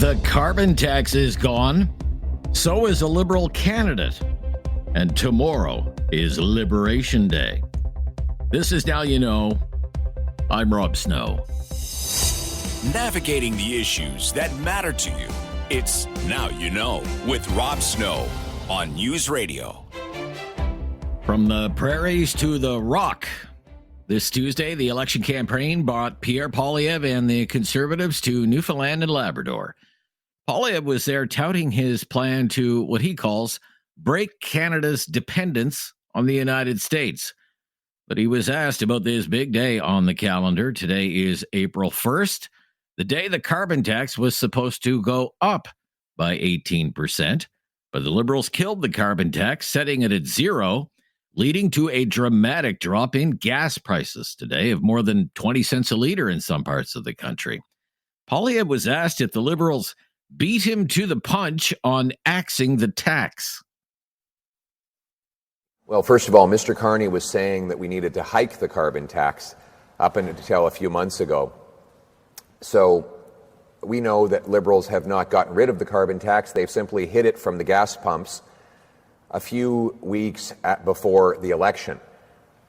The carbon tax is gone. So is a Liberal candidate. And tomorrow is Liberation Day. This is Now You Know. I'm Rob Snow. Navigating the issues that matter to you. It's Now You Know with Rob Snow on News Radio. From the prairies to the rock. This Tuesday, the election campaign brought Pierre Poilievre and the Conservatives to Newfoundland and Labrador. Poilievre was there touting his plan to what he calls break Canada's dependence on the United States. But he was asked about this big day on the calendar. Today is April 1st, the day the carbon tax was supposed to go up by 18%. But the Liberals killed the carbon tax, setting it at zero, leading to a dramatic drop in gas prices today of more than 20 cents a liter in some parts of the country. Poilievre was asked if the Liberals beat him to the punch on axing the tax. Well, first of all, Mr. Carney was saying that we needed to hike the carbon tax up until a few months ago. So we know that Liberals have not gotten rid of the carbon tax. They've simply hid it from the gas pumps a few weeks before the election,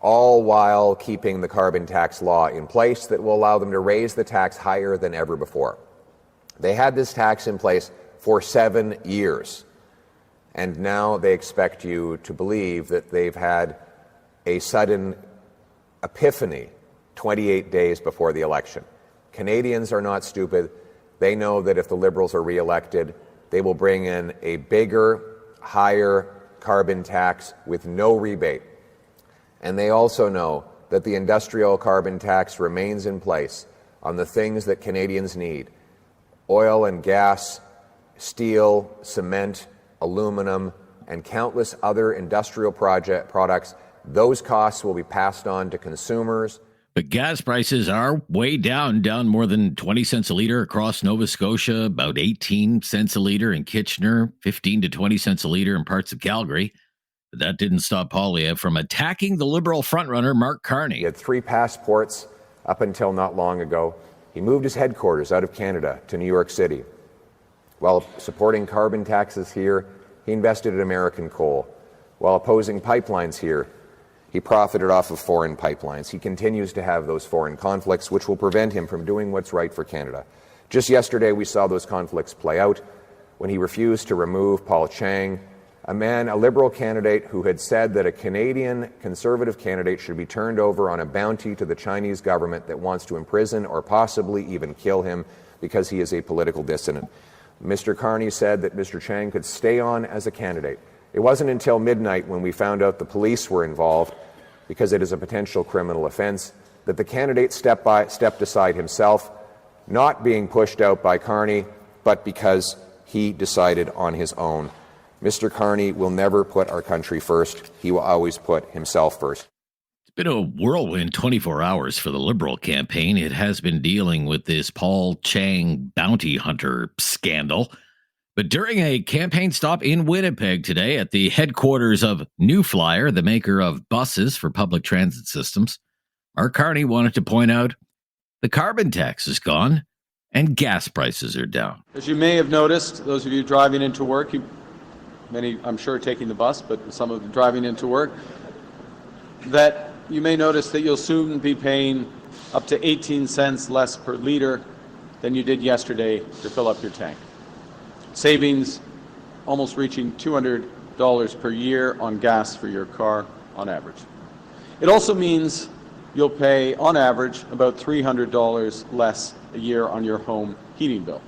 all while keeping the carbon tax law in place that will allow them to raise the tax higher than ever before. They had this tax in place for 7 years, and now they expect you to believe that they've had a sudden epiphany 28 days before the election. Canadians are not stupid. They know that if the Liberals are reelected, they will bring in a bigger, higher carbon tax with no rebate. And they also know that the industrial carbon tax remains in place on the things that Canadians need: oil and gas, steel, cement, aluminum, and countless other industrial products. Those costs will be passed on to consumers. But gas prices are way down more than 20 cents a liter across Nova Scotia, about 18 cents a liter in Kitchener, 15 to 20 cents a liter in parts of Calgary. But that didn't stop Poilievre from attacking the Liberal frontrunner, Mark Carney. He had 3 passports up until not long ago. He moved his headquarters out of Canada to New York City. While supporting carbon taxes here, he invested in American coal. While opposing pipelines here, he profited off of foreign pipelines. He continues to have those foreign conflicts, which will prevent him from doing what's right for Canada. Just yesterday, we saw those conflicts play out when he refused to remove Paul Chang, a Liberal candidate who had said that a Canadian Conservative candidate should be turned over on a bounty to the Chinese government that wants to imprison or possibly even kill him because he is a political dissident. Mr. Carney said that Mr. Chang could stay on as a candidate. It wasn't until midnight, when we found out the police were involved, because it is a potential criminal offense, that the candidate stepped aside himself, not being pushed out by Carney, but because he decided on his own. Mr. Carney will never put our country first. He will always put himself first. It's been a whirlwind 24 hours for the Liberal campaign. It has been dealing with this Paul Chang bounty hunter scandal. But during a campaign stop in Winnipeg today at the headquarters of New Flyer, the maker of buses for public transit systems, Mark Carney wanted to point out the carbon tax is gone and gas prices are down. As you may have noticed, those of you driving into work, many I'm sure taking the bus, but some of you driving into work, that you may notice that you'll soon be paying up to 18 cents less per liter than you did yesterday to fill up your tank. Savings almost reaching $200 per year on gas for your car on average. It also means you'll pay on average about $300 less a year on your home heating bill.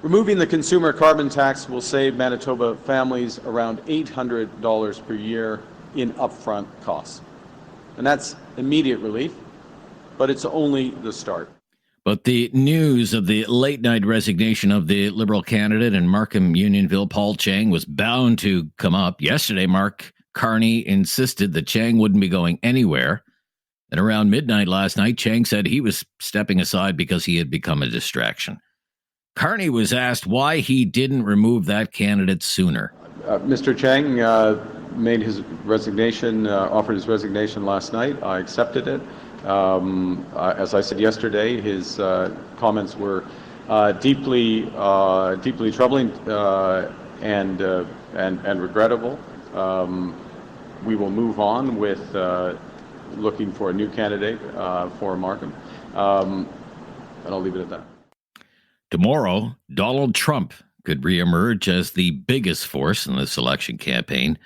Removing the consumer carbon tax will save Manitoba families around $800 per year in upfront costs. And that's immediate relief, but it's only the start. But the news of the late-night resignation of the Liberal candidate in Markham Unionville, Paul Chang, was bound to come up. Yesterday, Mark Carney insisted that Chang wouldn't be going anywhere. And around midnight last night, Chang said he was stepping aside because he had become a distraction. Carney was asked why he didn't remove that candidate sooner. Mr. Chang made his resignation, offered his resignation last night. I accepted it. As I said yesterday, his comments were deeply troubling and regrettable. We will move on with looking for a new candidate for Markham, and I'll leave it at that. Tomorrow, Donald Trump could reemerge as the biggest force in this election campaign.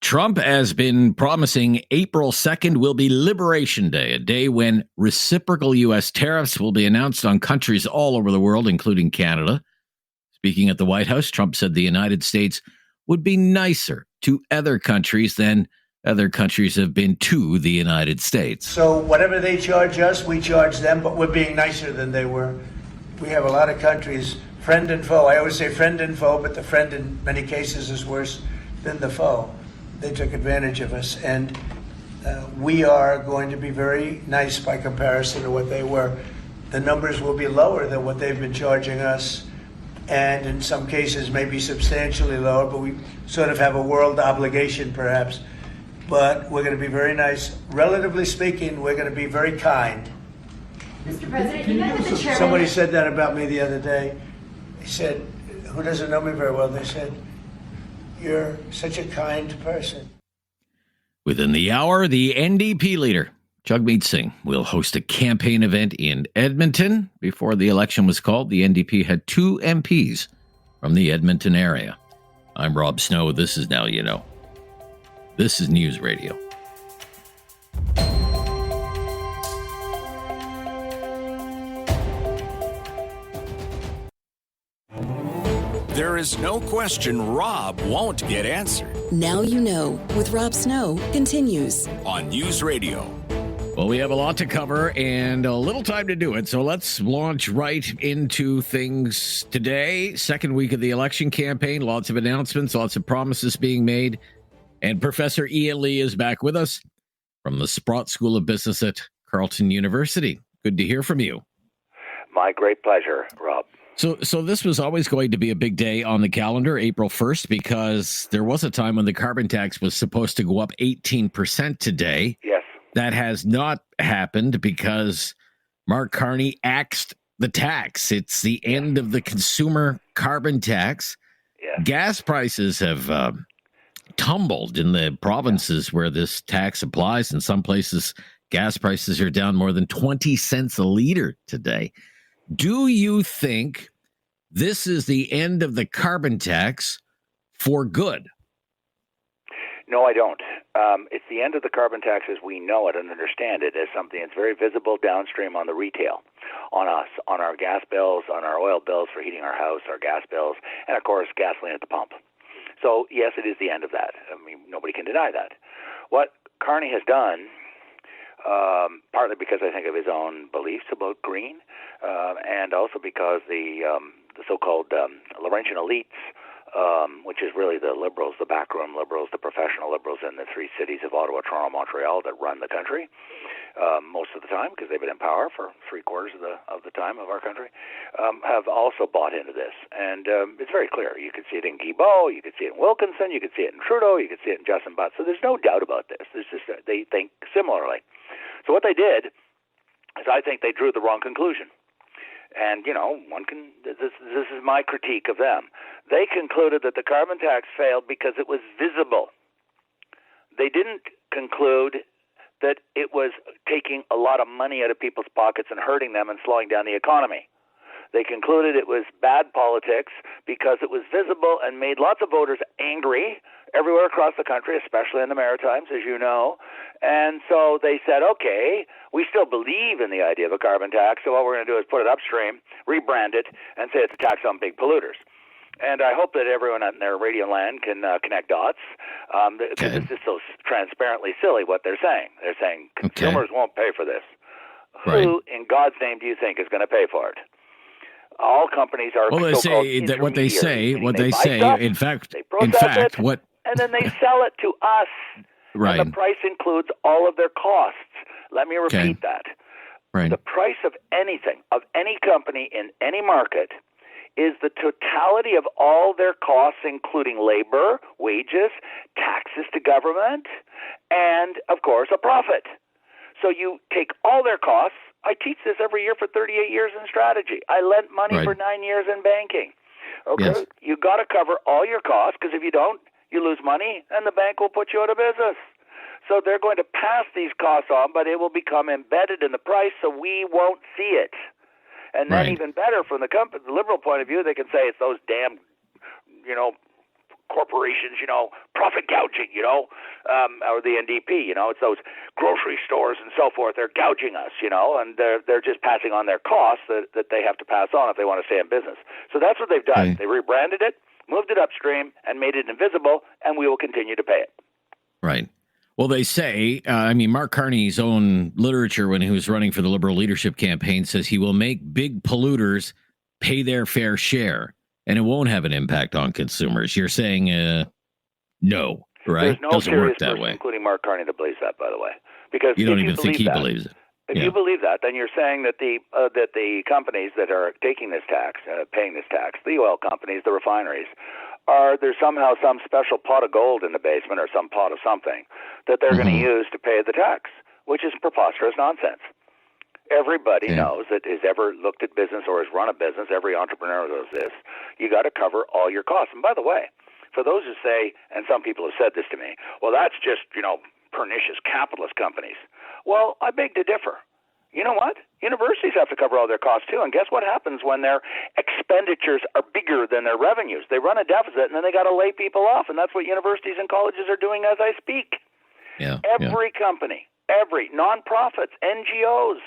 Trump has been promising April 2nd will be Liberation Day, a day when reciprocal U.S. tariffs will be announced on countries all over the world, including Canada. Speaking at the White House, Trump said the United States would be nicer to other countries than other countries have been to the United States. So whatever they charge us, we charge them, but we're being nicer than they were. We have a lot of countries, friend and foe. I always say friend and foe, but the friend in many cases is worse than the foe. They took advantage of us, and we are going to be very nice by comparison to what they were. The numbers will be lower than what they've been charging us, and in some cases maybe substantially lower, but we sort of have a world obligation perhaps. But we're going to be very nice. Relatively speaking, we're going to be very kind. Mr. President, you met with the chairman. Somebody said that about me the other day. They said, who doesn't know me very well, they said, you're such a kind person. Within the hour, the NDP leader, Jagmeet Singh, will host a campaign event in Edmonton. Before the election was called, the NDP had 2 MPs from the Edmonton area. I'm Rob Snow. This is Now You Know. This is News Radio. There is no question Rob won't get answered. Now You Know with Rob Snow continues On News Radio. Well, we have a lot to cover and a little time to do it, so let's launch right into things today. Second week of the election campaign, lots of announcements, lots of promises being made. And Professor Ian Lee is back with us from the Sprott School of Business at Carleton University. Good to hear from you. My great pleasure, Rob. So this was always going to be a big day on the calendar, April 1st, because there was a time when the carbon tax was supposed to go up 18% today. Yes. That has not happened because Mark Carney axed the tax. It's the end of the consumer carbon tax. Yes. Gas prices have tumbled in the provinces where this tax applies. In some places, gas prices are down more than 20 cents a liter today. Do you think this is the end of the carbon tax for good? No, I don't. It's the end of the carbon tax as we know it and understand it as something that's very visible downstream on the retail, on us, on our gas bills, on our oil bills for heating our house, our gas bills, and of course gasoline at the pump. So yes, it is the end of that. I mean, nobody can deny that. What Carney has done, partly because I think of his own beliefs about green, and also because the so-called Laurentian elites, which is really the liberals, the backroom liberals, the professional liberals in the 3 cities of Ottawa, Toronto, Montreal that run the country most of the time because they've been in power for 3/4 of the time of our country, have also bought into this. And it's very clear. You could see it in Guilbeault, you could see it in Wilkinson, you could see it in Trudeau, you could see it in Justin Butts. So there's no doubt about this. It's just they think similarly. So what they did is I think they drew the wrong conclusion. And, you know, this is my critique of them. They concluded that the carbon tax failed because it was visible. They didn't conclude that it was taking a lot of money out of people's pockets and hurting them and slowing down the economy. They concluded it was bad politics because it was visible and made lots of voters angry everywhere across the country, especially in the Maritimes, as you know. And so they said, okay, we still believe in the idea of a carbon tax, so what we're going to do is put it upstream, rebrand it, and say it's a tax on big polluters. And I hope that everyone in their radio land can connect dots, because it's just so transparently silly what they're saying. They're saying consumers won't pay for this. Right. Who, in God's name, do you think is going to pay for it? All companies are well, they say that what they say, stuff, in fact, it, what, and then they sell it to us. right. And the price includes all of their costs. Let me repeat that. Right. The price of anything, of any company in any market, is the totality of all their costs, including labor, wages, taxes to government, and, of course, a profit. So you take all their costs, I teach this every year for 38 years in strategy. I lent money Right. for 9 years in banking. Okay, Yes. you got to cover all your costs, because if you don't, you lose money, and the bank will put you out of business. So they're going to pass these costs on, but it will become embedded in the price, so we won't see it. And then Right. even better, from the liberal point of view, they can say it's those damn, corporations, profit gouging, or the NDP, it's those grocery stores and so forth. They're gouging us, and they're just passing on their costs that they have to pass on if they want to stay in business. So that's what they've done. Okay. They rebranded it, moved it upstream, and made it invisible, and we will continue to pay it. Right. Well, they say, Mark Carney's own literature when he was running for the Liberal leadership campaign says he will make big polluters pay their fair share, and it won't have an impact on consumers. You're saying no, right? There's no Doesn't serious work that person, way. including Mark Carney, that believes that, by the way. Because You don't if even think he that, believes it. If Yeah. you believe that, then you're saying that the companies that are taking this tax, paying this tax, the oil companies, the refineries, there's somehow some special pot of gold in the basement or some pot of something that they're going to use to pay the tax, which is preposterous nonsense. Everybody knows that has ever looked at business or has run a business, every entrepreneur knows this, you got to cover all your costs. And by the way, for those who say, and some people have said this to me, well, that's just, pernicious capitalist companies. Well, I beg to differ. You know what? Universities have to cover all their costs too. And guess what happens when their expenditures are bigger than their revenues? They run a deficit and then they got to lay people off. And that's what universities and colleges are doing as I speak. Yeah. Every company, every nonprofits, NGOs,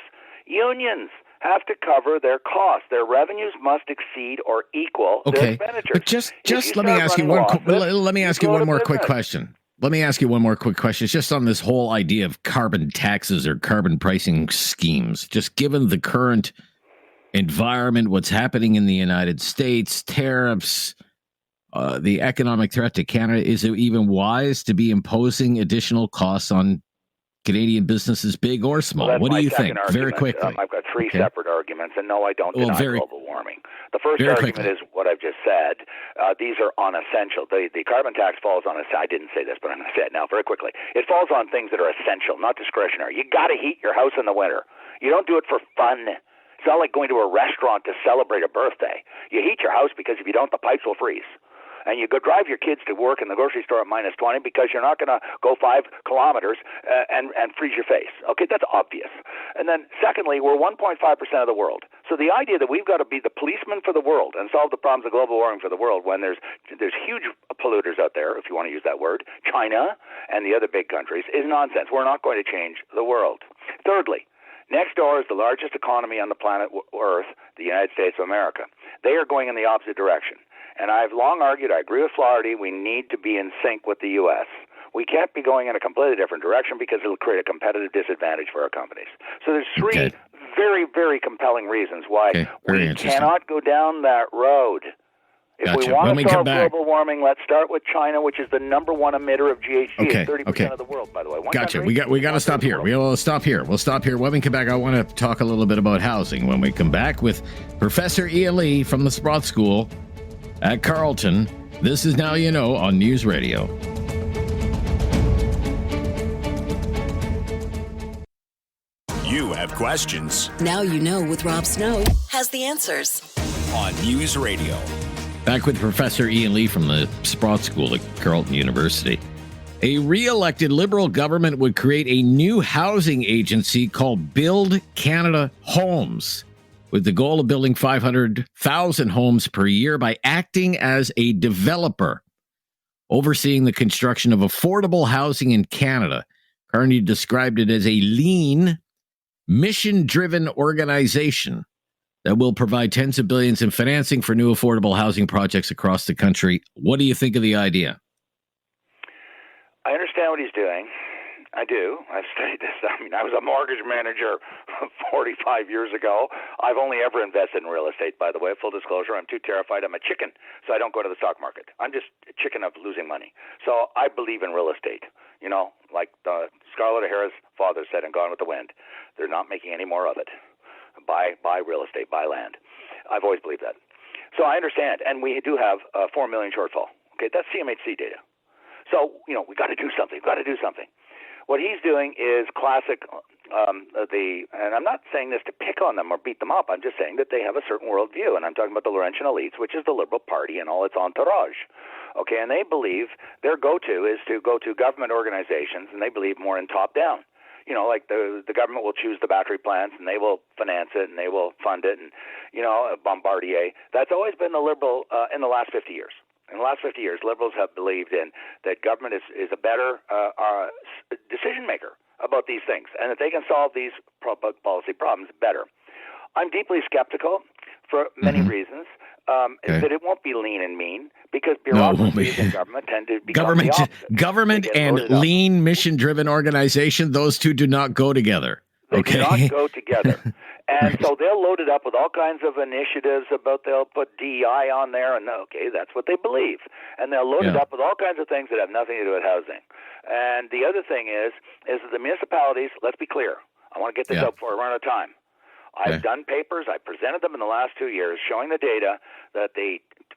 unions have to cover their costs. Their revenues must exceed or equal their expenditures. But just let me ask you one more quick question. Let me ask you one more quick question. It's just on this whole idea of carbon taxes or carbon pricing schemes. Just given the current environment, what's happening in the United States, tariffs, the economic threat to Canada, is it even wise to be imposing additional costs on Canadian businesses, big or small? Well, what do you think? Argument. Very quickly. I've got three separate arguments, and no, I don't deny global warming. The first argument is what I've just said. These are unessential. The carbon tax falls on, I didn't say this, but I'm going to say it now very quickly. It falls on things that are essential, not discretionary. You got to heat your house in the winter. You don't do it for fun. It's not like going to a restaurant to celebrate a birthday. You heat your house because if you don't, the pipes will freeze. And you go drive your kids to work in the grocery store at -20 because you're not going to go 5 kilometers and freeze your face. Okay, that's obvious. And then secondly, we're 1.5% of the world. So the idea that we've got to be the policeman for the world and solve the problems of global warming for the world when there's huge polluters out there, if you want to use that word, China and the other big countries, is nonsense. We're not going to change the world. Thirdly, next door is the largest economy on the planet Earth, the United States of America. They are going in the opposite direction. And I've long argued, I agree with Flaherty, we need to be in sync with the U.S. We can't be going in a completely different direction because it'll create a competitive disadvantage for our companies. So there's three very, very compelling reasons why we cannot go down that road. If we want to solve global warming, let's start with China, which is the #1 emitter of GHG. It's 30% of the world, by the way. We got to stop here. We'll stop here. When we come back, I want to talk a little bit about housing when we come back with Professor Ian Lee from the Sprott School at Carleton. This is Now You Know on News Radio. You have questions. Now You Know with Rob Snow has the answers. On News Radio. Back with Professor Ian Lee from the Sprott School at Carleton University. A re-elected Liberal government would create a new housing agency called Build Canada Homes, with the goal of building 500,000 homes per year by acting as a developer, overseeing the construction of affordable housing in Canada. Carney described it as a lean, mission-driven organization that will provide tens of billions in financing for new affordable housing projects across the country. What do you think of the idea? I understand what he's doing. I do. I've studied this. I was a mortgage manager 45 years ago. I've only ever invested in real estate, by the way. Full disclosure, I'm too terrified. I'm a chicken, so I don't go to the stock market. I'm just a chicken of losing money. So I believe in real estate. Like Scarlett O'Hara's father said in Gone with the Wind, they're not making any more of it. Buy real estate, buy land. I've always believed that. So I understand, and we do have a 4 million shortfall. Okay, that's CMHC data. So, we got to do something. What he's doing is classic and I'm not saying this to pick on them or beat them up. I'm just saying that they have a certain worldview, and I'm talking about the Laurentian elites, which is the Liberal Party and all its entourage. Okay, and they believe their go-to is to go to government organizations, and they believe more in top-down. You know, like the government will choose the battery plants, and they will finance it, and they will fund it, and, you know, Bombardier. That's always been the Liberal in the last 50 years. In the last 50 years, Liberals have believed in that government is a better decision maker about these things, and that they can solve these public policy problems better. I'm deeply skeptical for many reasons. That it won't be lean and mean, because bureaucracies in government tend to become the opposite. Government and lean, mission-driven organization, those two do not go together. They do not go together. And so they'll load it up with all kinds of initiatives about they'll put DEI on there, and okay, that's what they believe. And they'll load it up with all kinds of things that have nothing to do with housing. And the other thing is that the municipalities, let's be clear, I want to get this out before I run out of time. I've done papers, I presented them in the last 2 years, showing the data that the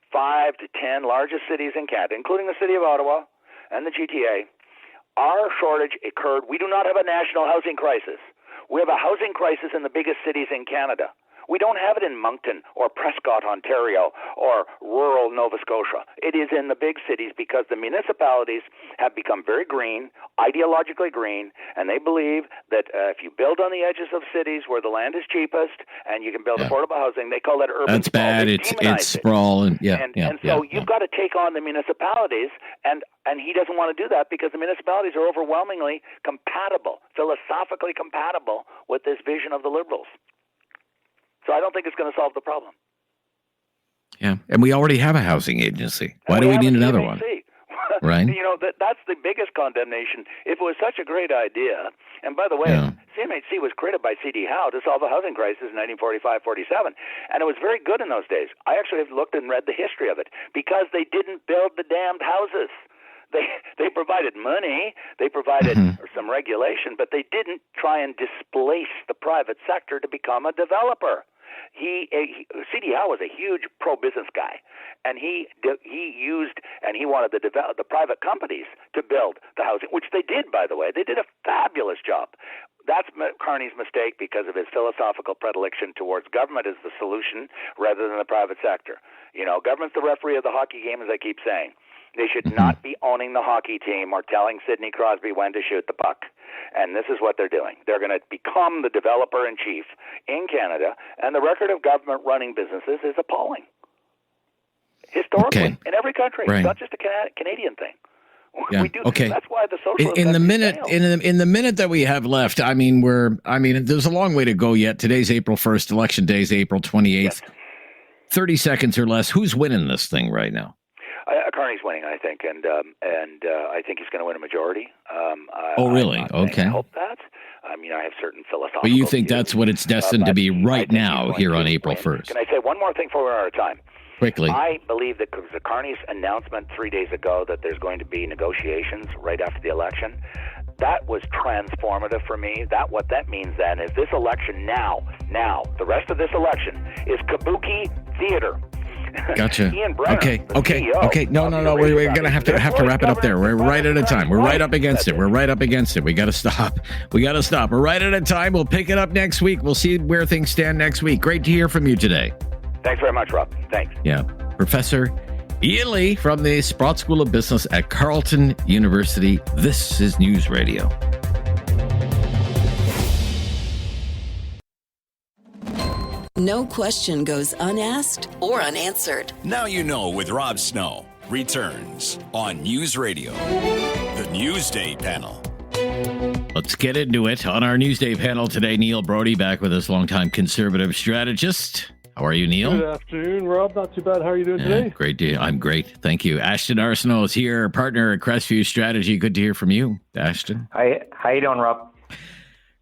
5 to 10 largest cities in Canada, including the city of Ottawa and the GTA, our shortage occurred. We do not have a national housing crisis. We have a housing crisis in the biggest cities in Canada. We don't have it in Moncton or Prescott, Ontario, or rural Nova Scotia. It is in the big cities because the municipalities have become very green, ideologically green, and they believe that if you build on the edges of cities where the land is cheapest and you can build affordable housing, they call that urban That's sprawl. bad. It's sprawl. And so you've got to take on the municipalities, and he doesn't want to do that because the municipalities are overwhelmingly compatible, philosophically compatible with this vision of the Liberals. So I don't think it's going to solve the problem. Yeah, and we already have a housing agency. Why do we need another one? Right? You know, that's the biggest condemnation. If it was such a great idea, and by the way, CMHC was created by C.D. Howe to solve a housing crisis in 1945-47, and it was very good in those days. I actually have looked and read the history of it because they didn't build the damned houses. They provided money, they provided some regulation, but they didn't try and displace the private sector to become a developer. C.D. Howe was a huge pro-business guy, and he wanted the private companies to build the housing, which they did, by the way. They did a fabulous job. That's Carney's mistake because of his philosophical predilection towards government as the solution rather than the private sector. You know, government's the referee of the hockey game, as I keep saying. They should not be owning the hockey team or telling Sidney Crosby when to shoot the puck. And this is what they're doing. They're going to become the developer-in-chief in Canada, and the record of government running businesses is appalling. Historically, in every country. It's not just a Canadian thing. Yeah. We do. That's why the socialist in the minute that we have left, I mean, there's a long way to go yet. Today's April 1st, election day is April 28th. Yes. 30 seconds or less. Who's winning this thing right now? Carney's winning, I think, and I think he's going to win a majority. Really? Okay. I hope that. I mean, I have certain philosophical. But you think that's what it's destined to be right now here on April 1st? Can I say one more thing before we're out of time? Quickly. I believe that Carney's announcement 3 days ago that there's going to be negotiations right after the election, that was transformative for me. What that means then is this election now, the rest of this election is kabuki theater. Gotcha. Ian Brenner, okay. No. We're gonna have to wrap it up there. We're right at a time. We're right up against it. We got to stop. We're right at a time. We'll pick it up next week. We'll see where things stand next week. Great to hear from you today. Thanks very much, Rob. Thanks. Yeah, Professor Ian Lee from the Sprott School of Business at Carleton University. This is News Radio. No question goes unasked or unanswered. Now You Know with Rob Snow returns on News Radio. The Newsday Panel. Let's get into it. On our Newsday panel today, Neil Brody back with us, longtime conservative strategist. How are you, Neil? Good afternoon, Rob. Not too bad. How are you doing today? Great day. I'm great. Thank you. Ashton Arsenault is here, partner at Crestview Strategy. Good to hear from you, Ashton. Hi. How you doing, Rob?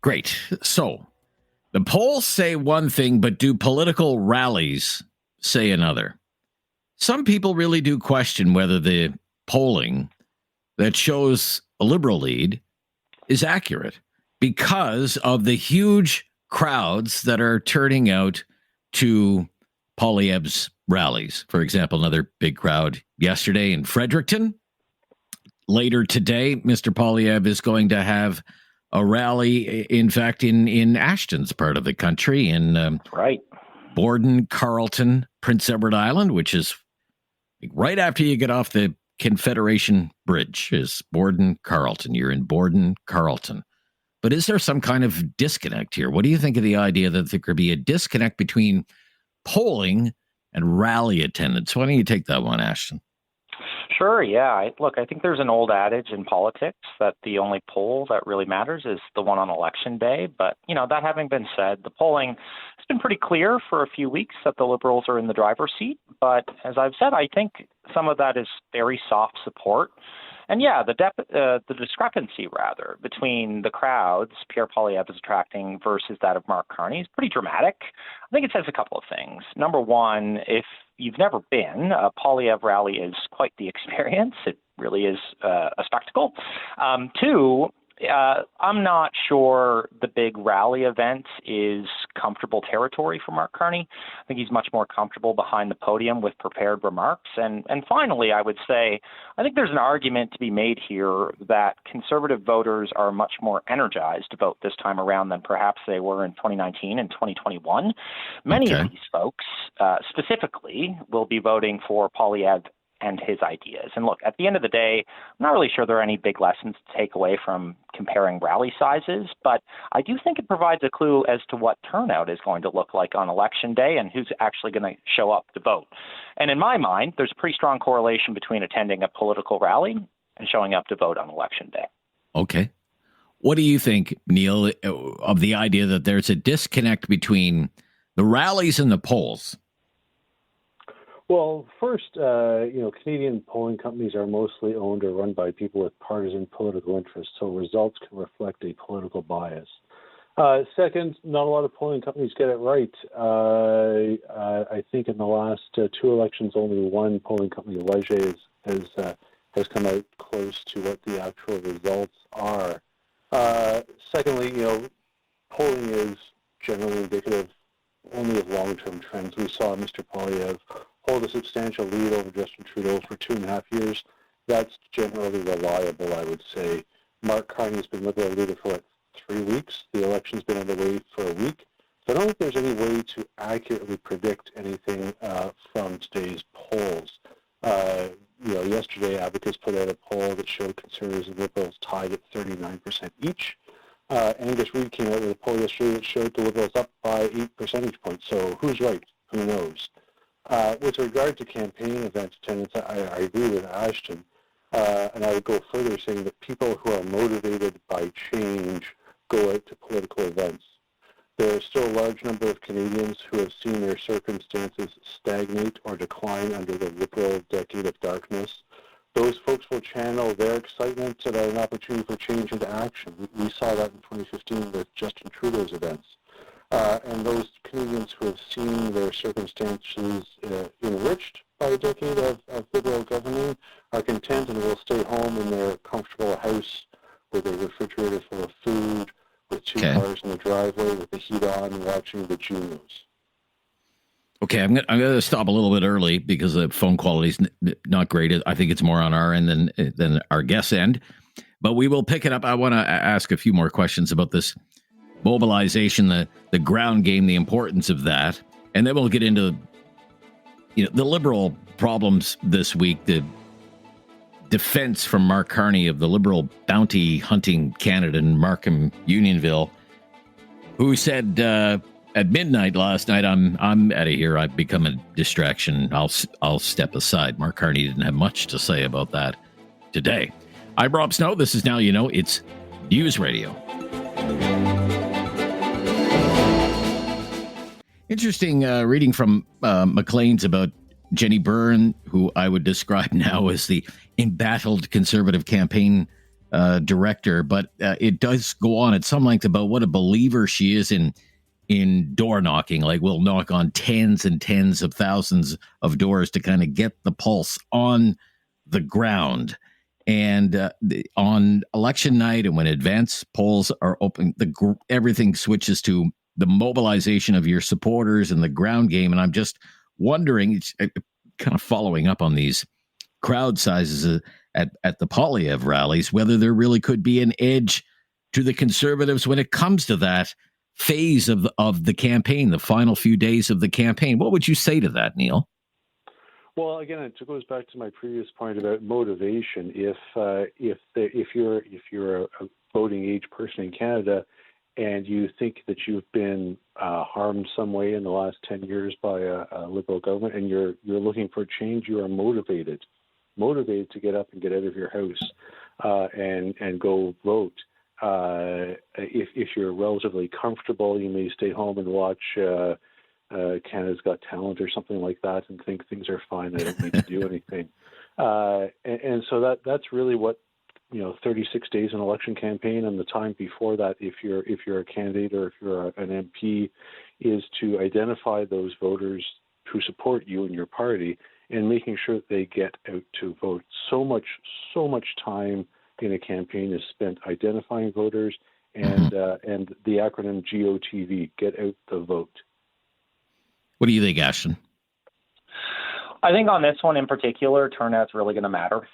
Great. So, the polls say one thing, but do political rallies say another? Some people really do question whether the polling that shows a Liberal lead is accurate because of the huge crowds that are turning out to Poilievre's rallies. For example, another big crowd yesterday in Fredericton. Later today, Mr. Poilievre is going to have a rally, in fact, in Ashton's part of the country, in right. Borden, Carleton, Prince Edward Island, which is right after you get off the Confederation Bridge, is Borden, Carleton. You're in Borden, Carleton. But is there some kind of disconnect here? What do you think of the idea that there could be a disconnect between polling and rally attendance? Why don't you take that one, Ashton? Sure, yeah. Look, I think there's an old adage in politics that the only poll that really matters is the one on election day. But, that having been said, the polling has been pretty clear for a few weeks that the Liberals are in the driver's seat. But as I've said, I think some of that is very soft support. And yeah, the discrepancy, rather, between the crowds Pierre Poilievre is attracting versus that of Mark Carney is pretty dramatic. I think it says a couple of things. Number one, if you've never been, a Poilievre rally is quite the experience. It really is a spectacle. Two, I'm not sure the big rally event is comfortable territory for Mark Carney. I think he's much more comfortable behind the podium with prepared remarks. And finally, I would say, I think there's an argument to be made here that Conservative voters are much more energized to vote this time around than perhaps they were in 2019 and 2021. Many of these folks, specifically, will be voting for Poilievre and his ideas. And look, at the end of the day, I'm not really sure there are any big lessons to take away from comparing rally sizes, but I do think it provides a clue as to what turnout is going to look like on election day and who's actually going to show up to vote. And in my mind, there's a pretty strong correlation between attending a political rally and showing up to vote on election day. Okay. What do you think, Neil, of the idea that there's a disconnect between the rallies and the polls? Well, first, Canadian polling companies are mostly owned or run by people with partisan political interests, so results can reflect a political bias. Second, not a lot of polling companies get it right. I think in the last two elections, only one polling company, Leger, has come out close to what the actual results are. Secondly, polling is generally indicative only of long-term trends. We saw Mr. Poilievre hold a substantial lead over Justin Trudeau for 2.5 years. That's generally reliable, I would say. Mark Carney's been Liberal leader for 3 weeks. The election's been underway for a week. So I don't think there's any way to accurately predict anything from today's polls. Yesterday, Abacus put out a poll that showed Conservatives and Liberals tied at 39% each. Angus Reid came out with a poll yesterday that showed the Liberals up by 8 percentage points. So who's right? Who knows? With regard to campaign event attendance, I agree with Ashton, and I would go further saying that people who are motivated by change go out to political events. There are still a large number of Canadians who have seen their circumstances stagnate or decline under the Liberal decade of darkness. Those folks will channel their excitement at an opportunity for change into action. We saw that in 2015 with Justin Trudeau's events. And those Canadians who have seen their circumstances enriched by a decade of Liberal governing are content and will stay home in their comfortable house with a refrigerator full of food, with two cars in the driveway, with the heat on, and watching the Junos. Okay, I'm going to stop a little bit early because the phone quality is not great. I think it's more on our end than our guest's end. But we will pick it up. I want to ask a few more questions about this mobilization, the ground game, the importance of that. And then we'll get into the Liberal problems this week, the defense from Mark Carney of the Liberal bounty hunting candidate in Markham, Unionville, who said at midnight last night, I'm out of here. I've become a distraction. I'll step aside. Mark Carney didn't have much to say about that today. I'm Rob Snow. This is Now You Know. It's News Radio. Interesting reading from Maclean's about Jenny Byrne, who I would describe now as the embattled Conservative campaign director. But it does go on at some length about what a believer she is in door knocking. Like, we'll knock on tens and tens of thousands of doors to kind of get the pulse on the ground. And on election night and when advance polls are open, everything switches to the mobilization of your supporters and the ground game. And I'm just wondering, kind of following up on these crowd sizes at the Poilievre rallies, whether there really could be an edge to the Conservatives when it comes to that phase of the campaign, the final few days of the campaign. What would you say to that, Neil? Well, again, it goes back to my previous point about motivation. If you're a voting age person in Canada and you think that you've been harmed some way in the last 10 years by a Liberal government, and you're looking for change, you are motivated to get up and get out of your house and go vote. If you're relatively comfortable, you may stay home and watch Canada's Got Talent or something like that and think things are fine. I don't need to do anything. And so that's really what, 36 days in election campaign and the time before that, if you're a candidate or if you're an MP, is to identify those voters who support you and your party and making sure that they get out to vote. So much time in a campaign is spent identifying voters and the acronym GOTV, get out the vote. What do you think, Ashton? I think on this one in particular, turnout's really going to matter.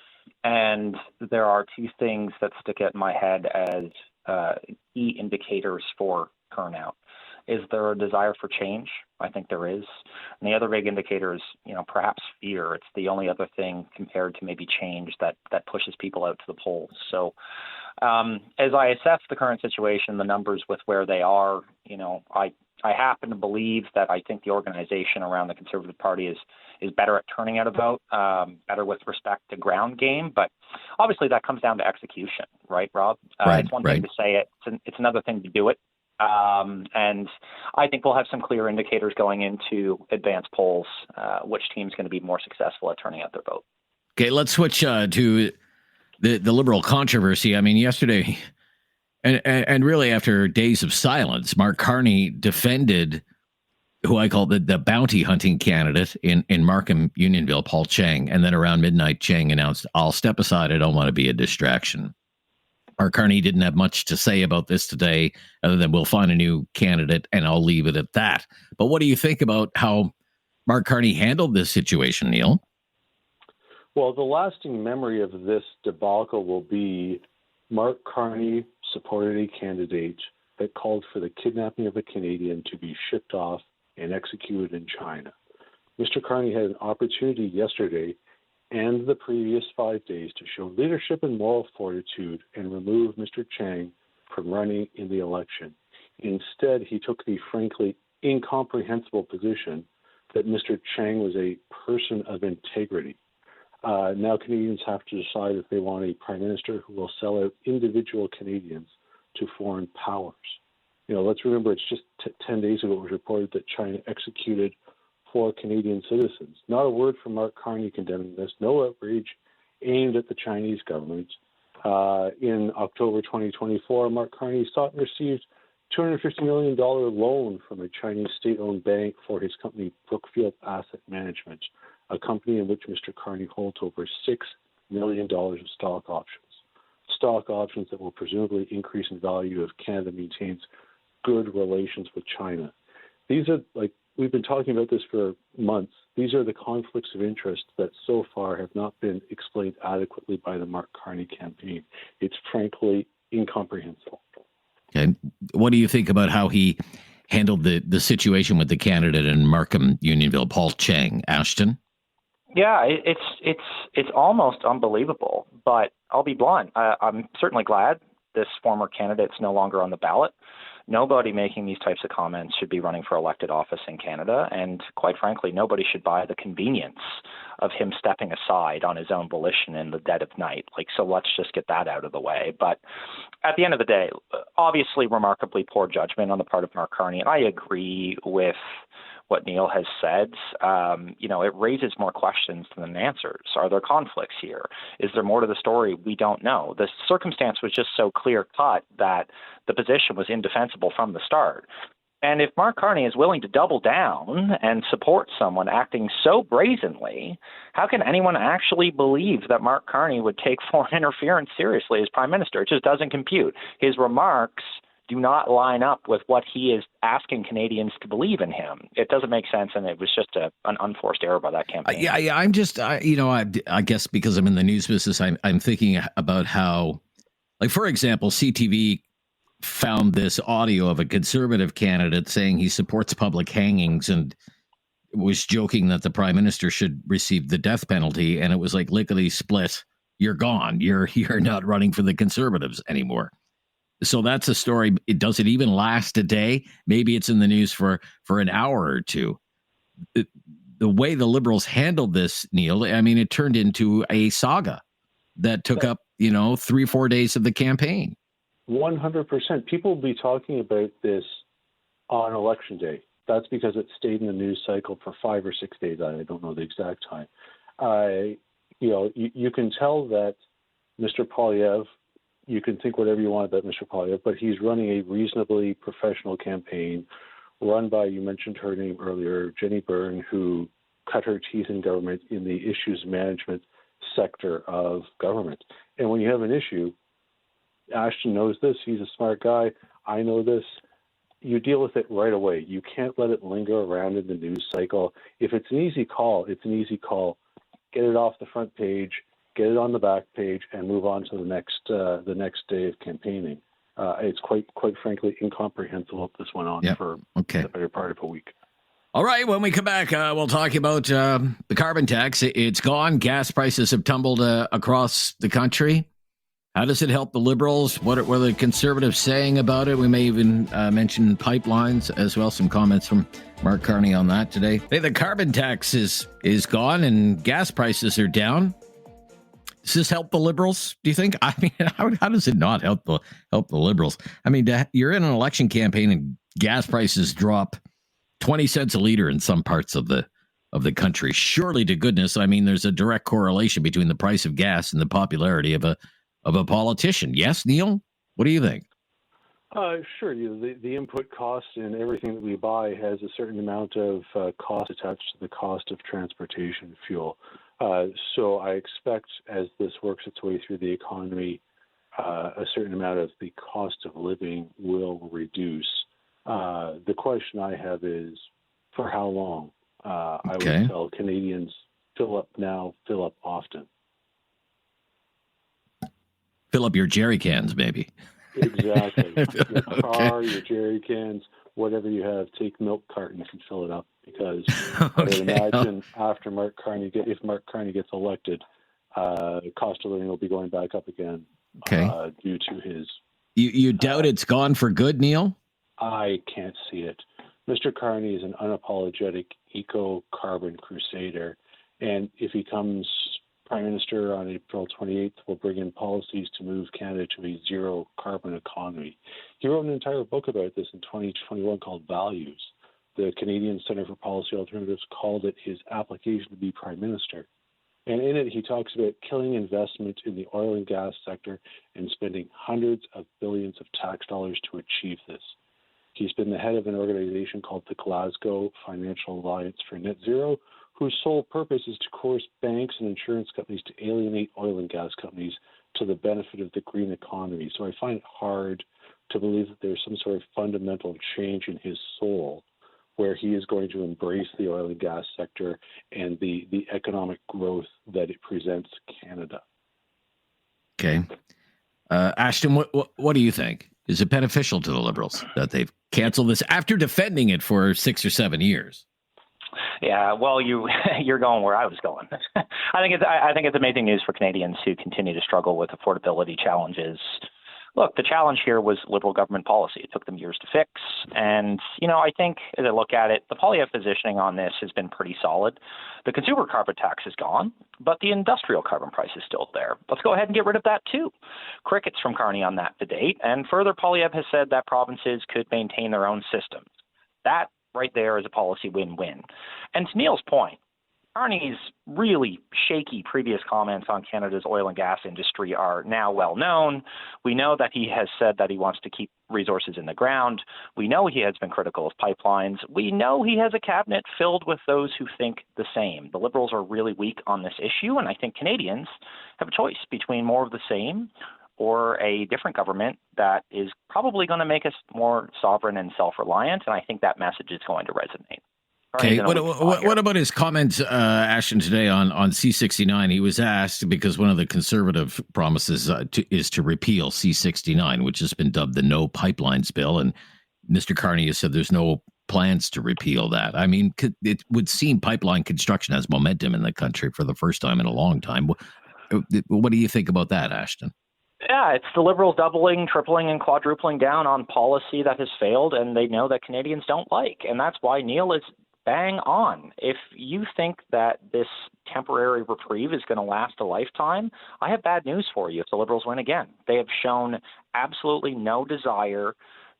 And there are two things that stick out in my head as key indicators for turnout. Is there a desire for change? I think there is. And the other big indicator is, perhaps fear. It's the only other thing compared to maybe change that pushes people out to the polls. So as I assess the current situation, the numbers with where they are, I happen to believe that I think the organization around the Conservative Party is better at turning out a vote, better with respect to ground game. But obviously that comes down to execution, right, Rob? It's one thing to say it. It's another thing to do it. And I think we'll have some clear indicators going into advanced polls, which team's going to be more successful at turning out their vote. Okay, let's switch to the Liberal controversy. I mean, yesterday, and really after days of silence, Mark Carney defended who I call the bounty hunting candidate in Markham Unionville, Paul Chang. And then around midnight, Chang announced, I'll step aside. I don't want to be a distraction. Mark Carney didn't have much to say about this today, other than we'll find a new candidate, and I'll leave it at that. But what do you think about how Mark Carney handled this situation, Neil? Well, the lasting memory of this debacle will be Mark Carney supported a candidate that called for the kidnapping of a Canadian to be shipped off and executed in China. Mr. Carney had an opportunity yesterday and the previous 5 days to show leadership and moral fortitude and remove Mr. Chang from running in the election. Instead, he took the frankly incomprehensible position that Mr. Chang was a person of integrity. Now Canadians have to decide if they want a prime minister who will sell out individual Canadians to foreign powers. Let's remember it's just 10 days ago it was reported that China executed 4 Canadian citizens. Not a word from Mark Carney condemning this. No outrage aimed at the Chinese government. In October 2024, Mark Carney sought and received $250 million loan from a Chinese state-owned bank for his company Brookfield Asset Management, a company in which Mr. Carney holds over $6 million of stock options. Stock options that will presumably increase in value if Canada maintains good relations with China. These are, we've been talking about this for months. These are the conflicts of interest that so far have not been explained adequately by the Mark Carney campaign. It's frankly incomprehensible. Okay. What do you think about how he handled the situation with the candidate in Markham Unionville, Paul Chang? Ashton? Yeah, it's almost unbelievable, but I'll be blunt. I'm certainly glad this former candidate's no longer on the ballot. Nobody making these types of comments should be running for elected office in Canada, and quite frankly, nobody should buy the convenience of him stepping aside on his own volition in the dead of night. So let's just get that out of the way. But at the end of the day, obviously remarkably poor judgment on the part of Mark Carney, and I agree with what Neil has said. It raises more questions than answers. Are there conflicts here? Is there more to the story? We don't know. The circumstance was just so clear-cut that the position was indefensible from the start. And if Mark Carney is willing to double down and support someone acting so brazenly, how can anyone actually believe that Mark Carney would take foreign interference seriously as prime minister? It just doesn't compute. His remarks do not line up with what he is asking Canadians to believe in him. It doesn't make sense, and it was just an unforced error by that campaign. Yeah. I'm just, I guess because I'm in the news business, I'm thinking about how, for example, CTV found this audio of a conservative candidate saying he supports public hangings and was joking that the prime minister should receive the death penalty. And it was like lickety split. You're gone. You're not running for the Conservatives anymore. So that's a story. Does it even last a day? Maybe it's in the news for an hour or two. The way the Liberals handled this, Neil, I mean, it turned into a saga that took up, 3 or 4 days of the campaign. 100%. People will be talking about this on election day. That's because it stayed in the news cycle for 5 or 6 days. I don't know the exact time. You can tell that Mr. Poilievre, you can think whatever you want about Mr. Poilievre, but he's running a reasonably professional campaign run by, you mentioned her name earlier, Jenny Byrne, who cut her teeth in government in the issues management sector of government. And when you have an issue, Ashton knows this. He's a smart guy. I know this. You deal with it right away. You can't let it linger around in the news cycle. If it's an easy call, it's an easy call. Get it off the front page, get it on the back page, and move on to the next day of campaigning. It's quite frankly incomprehensible if this went on for the better part of a week. All right, when we come back, we'll talk about the carbon tax. It's gone. Gas prices have tumbled across the country. How does it help the Liberals? What are the Conservatives saying about it? We may even mention pipelines as well. Some comments from Mark Carney on that today. Hey, the carbon tax is gone and gas prices are down. Does this help the Liberals, do you think? I mean, how does it not help the Liberals? I mean, you're in an election campaign and gas prices drop 20 cents a liter in some parts of the country. Surely to goodness, I mean, there's a direct correlation between the price of gas and the popularity of a politician. Yes, Neil? What do you think? Sure. The input cost in everything that we buy has a certain amount of cost attached to the cost of transportation fuel. So I expect as this works its way through the economy, a certain amount of the cost of living will reduce. The question I have is, for how long? I would tell Canadians, fill up now, fill up often. Fill up your jerry cans, maybe. Exactly. Your car, your jerry cans, whatever you have, take milk cartons and fill it up. Because I would imagine after if Mark Carney gets elected, cost of living will be going back up again due to his... You doubt it's gone for good, Neil? I can't see it. Mr. Carney is an unapologetic eco-carbon crusader, and if he comes Prime Minister on April 28th, will bring in policies to move Canada to a zero-carbon economy. He wrote an entire book about this in 2021 called Values. The Canadian Centre for Policy Alternatives called it his application to be Prime Minister. And in it, he talks about killing investment in the oil and gas sector and spending hundreds of billions of tax dollars to achieve this. He's been the head of an organization called the Glasgow Financial Alliance for Net Zero, whose sole purpose is to coerce banks and insurance companies to alienate oil and gas companies to the benefit of the green economy. So I find it hard to believe that there's some sort of fundamental change in his soul where he is going to embrace the oil and gas sector and the economic growth that it presents Canada. Okay. Ashton, what do you think? Is it beneficial to the Liberals that they've canceled this after defending it for 6 or 7 years? Yeah, well, you're going where I was going. I think it's amazing news for Canadians who continue to struggle with affordability challenges. Look, the challenge here was Liberal government policy. It took them years to fix. And, I think as I look at it, the Poilievre positioning on this has been pretty solid. The consumer carbon tax is gone, but the industrial carbon price is still there. Let's go ahead and get rid of that too. Crickets from Carney on that to date. And further, Poilievre has said that provinces could maintain their own systems. That right there is a policy win-win. And to Neil's point, Carney's really shaky previous comments on Canada's oil and gas industry are now well known. We know that he has said that he wants to keep resources in the ground. We know he has been critical of pipelines. We know he has a cabinet filled with those who think the same. The Liberals are really weak on this issue, and I think Canadians have a choice between more of the same or a different government that is probably going to make us more sovereign and self-reliant, and I think that message is going to resonate. Okay, what about his comments, Ashton, today on C69? He was asked, because one of the conservative promises is to repeal C69, which has been dubbed the No Pipelines Bill, and Mr. Carney has said there's no plans to repeal that. I mean, it would seem pipeline construction has momentum in the country for the first time in a long time. What do you think about that, Ashton? Yeah, it's the Liberals doubling, tripling, and quadrupling down on policy that has failed, and they know that Canadians don't like. And that's why Neil is bang on. If you think that this temporary reprieve is going to last a lifetime, I have bad news for you if the Liberals win again. They have shown absolutely no desire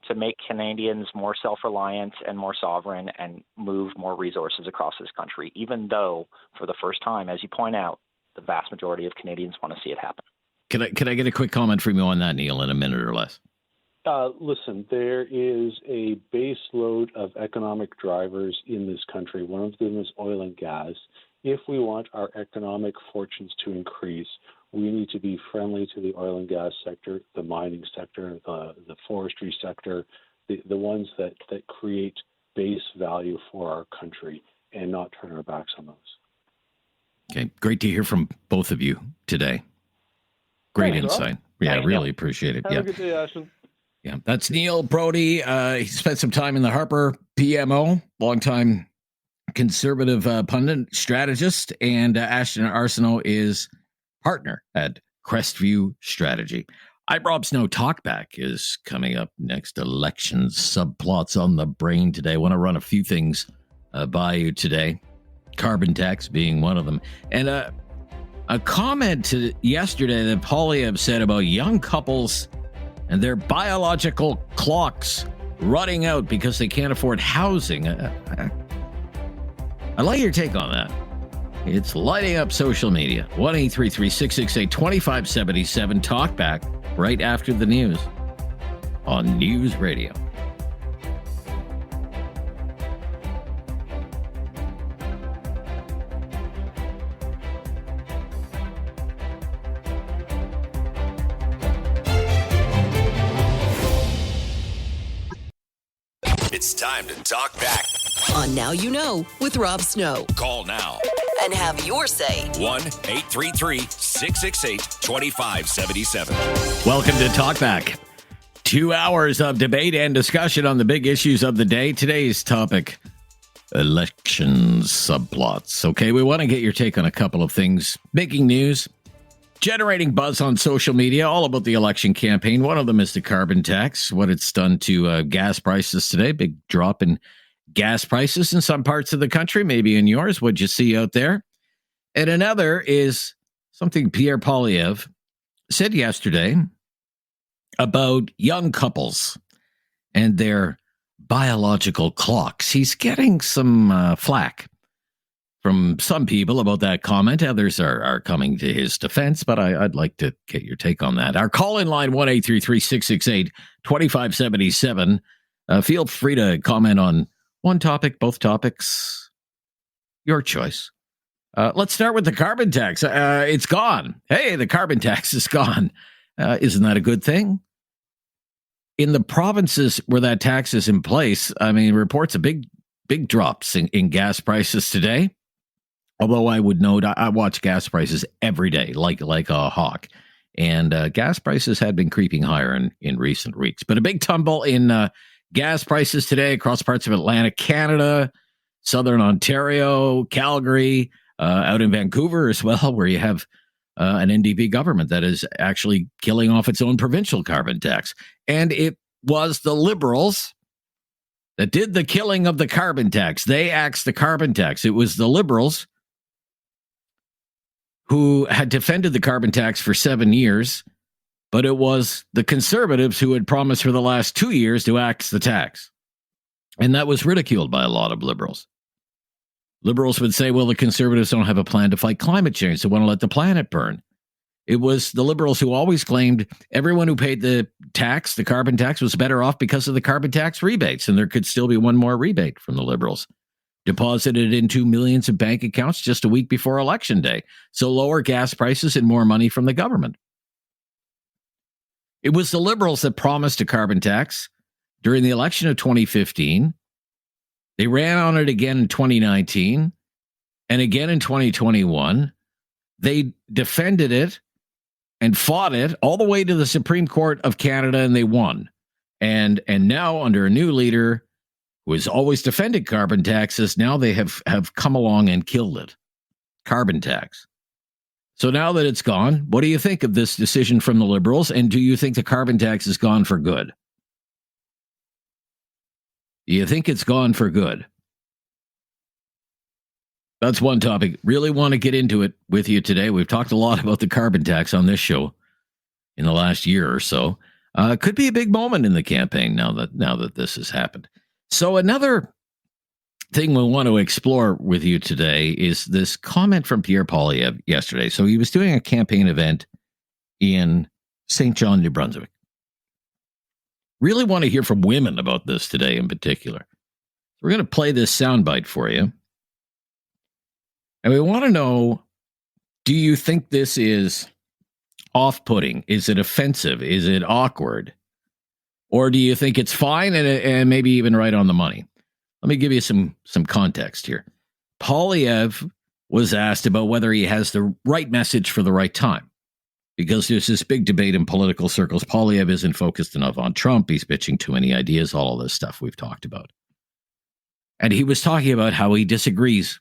to make Canadians more self-reliant and more sovereign and move more resources across this country, even though, for the first time, as you point out, the vast majority of Canadians want to see it happen. Can I get a quick comment from you on that, Neil, in a minute or less? Listen, there is a base load of economic drivers in this country. One of them is oil and gas. If we want our economic fortunes to increase, we need to be friendly to the oil and gas sector, the mining sector, the forestry sector, the ones that create base value for our country, and not turn our backs on those. Okay, great to hear from both of you today. Great insight. Yeah, really appreciate it. Have a good day, Ashton. Yeah, that's Neil Brody. He spent some time in the Harper PMO, longtime conservative pundit strategist, and Ashton Arsenault is partner at Crestview Strategy. I'm Rob Snow. Talkback is coming up next. Elections subplots on the brain today. I want to run a few things by you today. Carbon tax being one of them. And a comment yesterday that Poilievre said about young couples and their biological clocks running out because they can't afford housing. I'd like your take on that. It's lighting up social media. 1-833-668-2577. Talk back right after the news on News Radio. It's time to talk back On Now You Know with Rob Snow. Call now. And have your say. 1-833-668-2577. Welcome to Talkback. 2 hours of debate and discussion on the big issues of the day. Today's topic, elections subplots. Okay, we want to get your take on a couple of things. Making news, generating buzz on social media, all about the election campaign. One of them is the carbon tax, what it's done to gas prices today. Big drop in gas prices in some parts of the country, maybe in yours. What'd you see out there? And another is something Pierre Poilievre said yesterday about young couples and their biological clocks. He's getting some flack from some people about that comment. Others are coming to his defense, but I'd like to get your take on that. Our call-in line, 1-833-668-2577. Feel free to comment on one topic, both topics, your choice. Let's start with the carbon tax. It's gone. Hey, the carbon tax is gone. Isn't that a good thing? In the provinces where that tax is in place, I mean, reports of big drops in gas prices today. Although I would note, I watch gas prices every day, like a hawk. And gas prices had been creeping higher in recent weeks. But a big tumble in gas prices today across parts of Atlantic Canada, southern Ontario, Calgary, out in Vancouver as well, where you have an NDP government that is actually killing off its own provincial carbon tax. And it was the Liberals that did the killing of the carbon tax. They axed the carbon tax. It was the Liberals who had defended the carbon tax for 7 years, but it was the Conservatives who had promised for the last 2 years to axe the tax. And that was ridiculed by a lot of Liberals. Liberals would say, well, the Conservatives don't have a plan to fight climate change. They want to let the planet burn. It was the Liberals who always claimed everyone who paid the tax, the carbon tax, was better off because of the carbon tax rebates. And there could still be one more rebate from the Liberals, deposited into millions of bank accounts just a week before Election Day. So lower gas prices and more money from the government. It was the Liberals that promised a carbon tax during the election of 2015 They ran on it again in 2019 and again in 2021. They defended it and fought it all the way to the Supreme Court of Canada, and they won. And now, under a new leader who has always defended carbon taxes, now they have come along and killed it. Carbon tax. So now that it's gone, what do you think of this decision from the Liberals? And do you think the carbon tax is gone for good? Do you think it's gone for good? That's one topic. Really want to get into it with you today. We've talked a lot about the carbon tax on this show in the last year or so. Could be a big moment in the campaign now that this has happened. So another thing we want to explore with you today is this comment from Pierre Poilievre yesterday. So he was doing a campaign event in St. John, New Brunswick. Really want to hear from women about this today in particular. We're going to play this soundbite for you. And we want to know, do you think this is off-putting? Is it offensive? Is it awkward? Or do you think it's fine and maybe even right on the money? Let me give you some context here. Poilievre was asked about whether he has the right message for the right time. Because there's this big debate in political circles. Poilievre isn't focused enough on Trump. He's pitching too many ideas, all of this stuff we've talked about. And he was talking about how he disagrees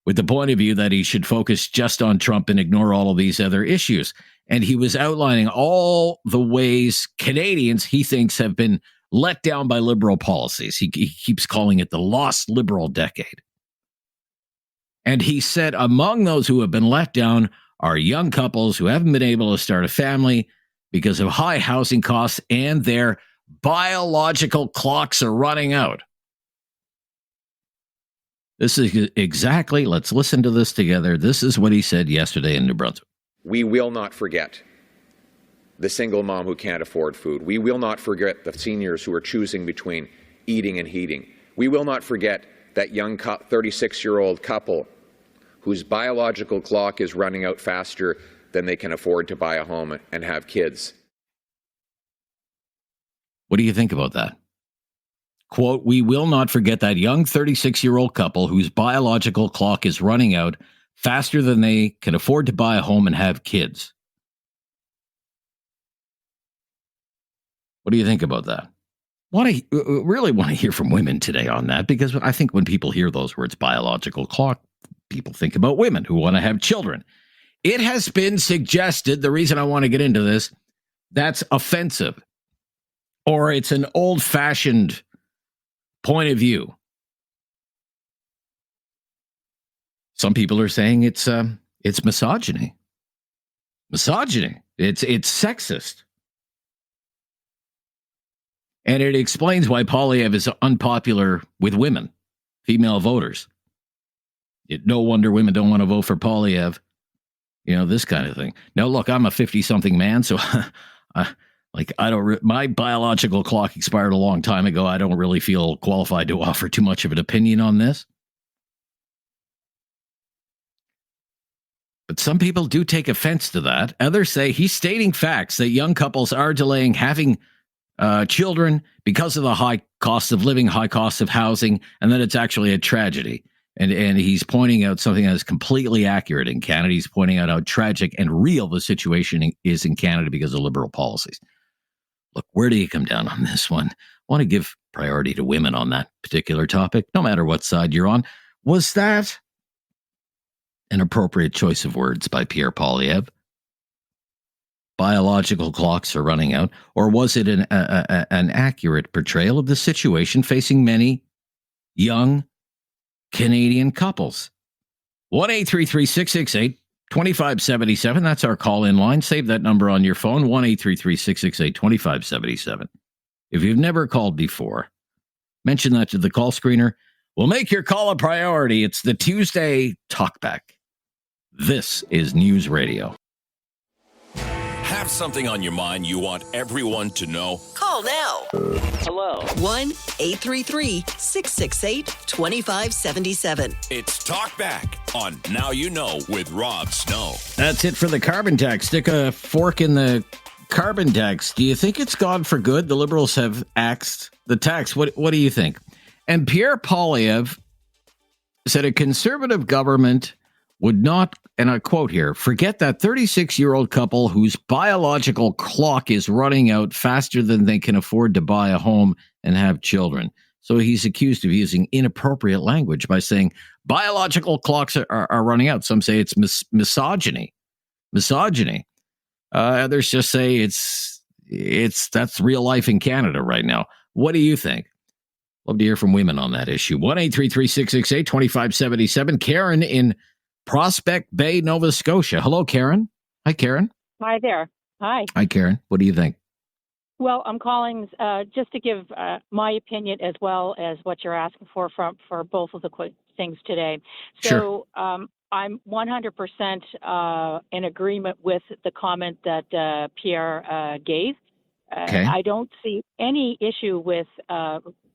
with the point of view that he should focus just on Trump and ignore all of these other issues. And he was outlining all the ways Canadians, he thinks, have been let down by liberal policies. He keeps calling it the lost liberal decade. And he said among those who have been let down are young couples who haven't been able to start a family because of high housing costs and their biological clocks are running out. This is exactly, let's listen to this together. This is what he said yesterday in New Brunswick. We will not forget the single mom who can't afford food. We will not forget the seniors who are choosing between eating and heating. We will not forget that young 36-year-old couple whose biological clock is running out faster than they can afford to buy a home and have kids. What do you think about that? Quote, we will not forget that young 36-year-old couple whose biological clock is running out faster than they can afford to buy a home and have kids. What do you think about that? Really want to hear from women today on that, because I think when people hear those words, biological clock, people think about women who want to have children. It has been suggested, the reason I want to get into this, that's offensive, or it's an old-fashioned point of view. Some people are saying it's misogyny. Misogyny. It's sexist. And it explains why Poilievre is unpopular with women, female voters. No wonder women don't want to vote for Poilievre. You know, this kind of thing. Now, look, I'm a 50-something man, so my biological clock expired a long time ago. I don't really feel qualified to offer too much of an opinion on this. But some people do take offense to that. Others say he's stating facts that young couples are delaying having children because of the high cost of living, high cost of housing, and that it's actually a tragedy. And he's pointing out something that is completely accurate in Canada. He's pointing out how tragic and real the situation is in Canada because of liberal policies. Look, where do you come down on this one? I want to give priority to women on that particular topic, no matter what side you're on. Was that an appropriate choice of words by Pierre Poilievre? Biological clocks are running out. Or was it an accurate portrayal of the situation facing many young Canadian couples? 1-833-668-2577. That's our call-in line. Save that number on your phone, 1-833-668-2577. If you've never called before, mention that to the call screener. We'll make your call a priority. It's the Tuesday Talkback. This is News Radio. Have something on your mind you want everyone to know? Call now. Hello. 1-833-668-2577. It's Talkback on Now You Know with Rob Snow. That's it for the carbon tax. Stick a fork in the carbon tax. Do you think it's gone for good? The Liberals have axed the tax. What do you think? And Pierre Poilievre said a conservative government would not, and I quote here, forget that 36-year-old couple whose biological clock is running out faster than they can afford to buy a home and have children. So he's accused of using inappropriate language by saying biological clocks are running out. Some say it's misogyny. Others just say that's real life in Canada right now. What do you think? Love to hear from women on that issue. 1-833-668-2577. Karen in Prospect Bay, Nova Scotia. Hello, Karen. Hi, Karen. Hi there. Hi. Hi, Karen. What do you think? Well, I'm calling just to give my opinion as well as what you're asking for both of the things today. So Sure. I'm 100% in agreement with the comment that Pierre gave. Okay. I don't see any issue with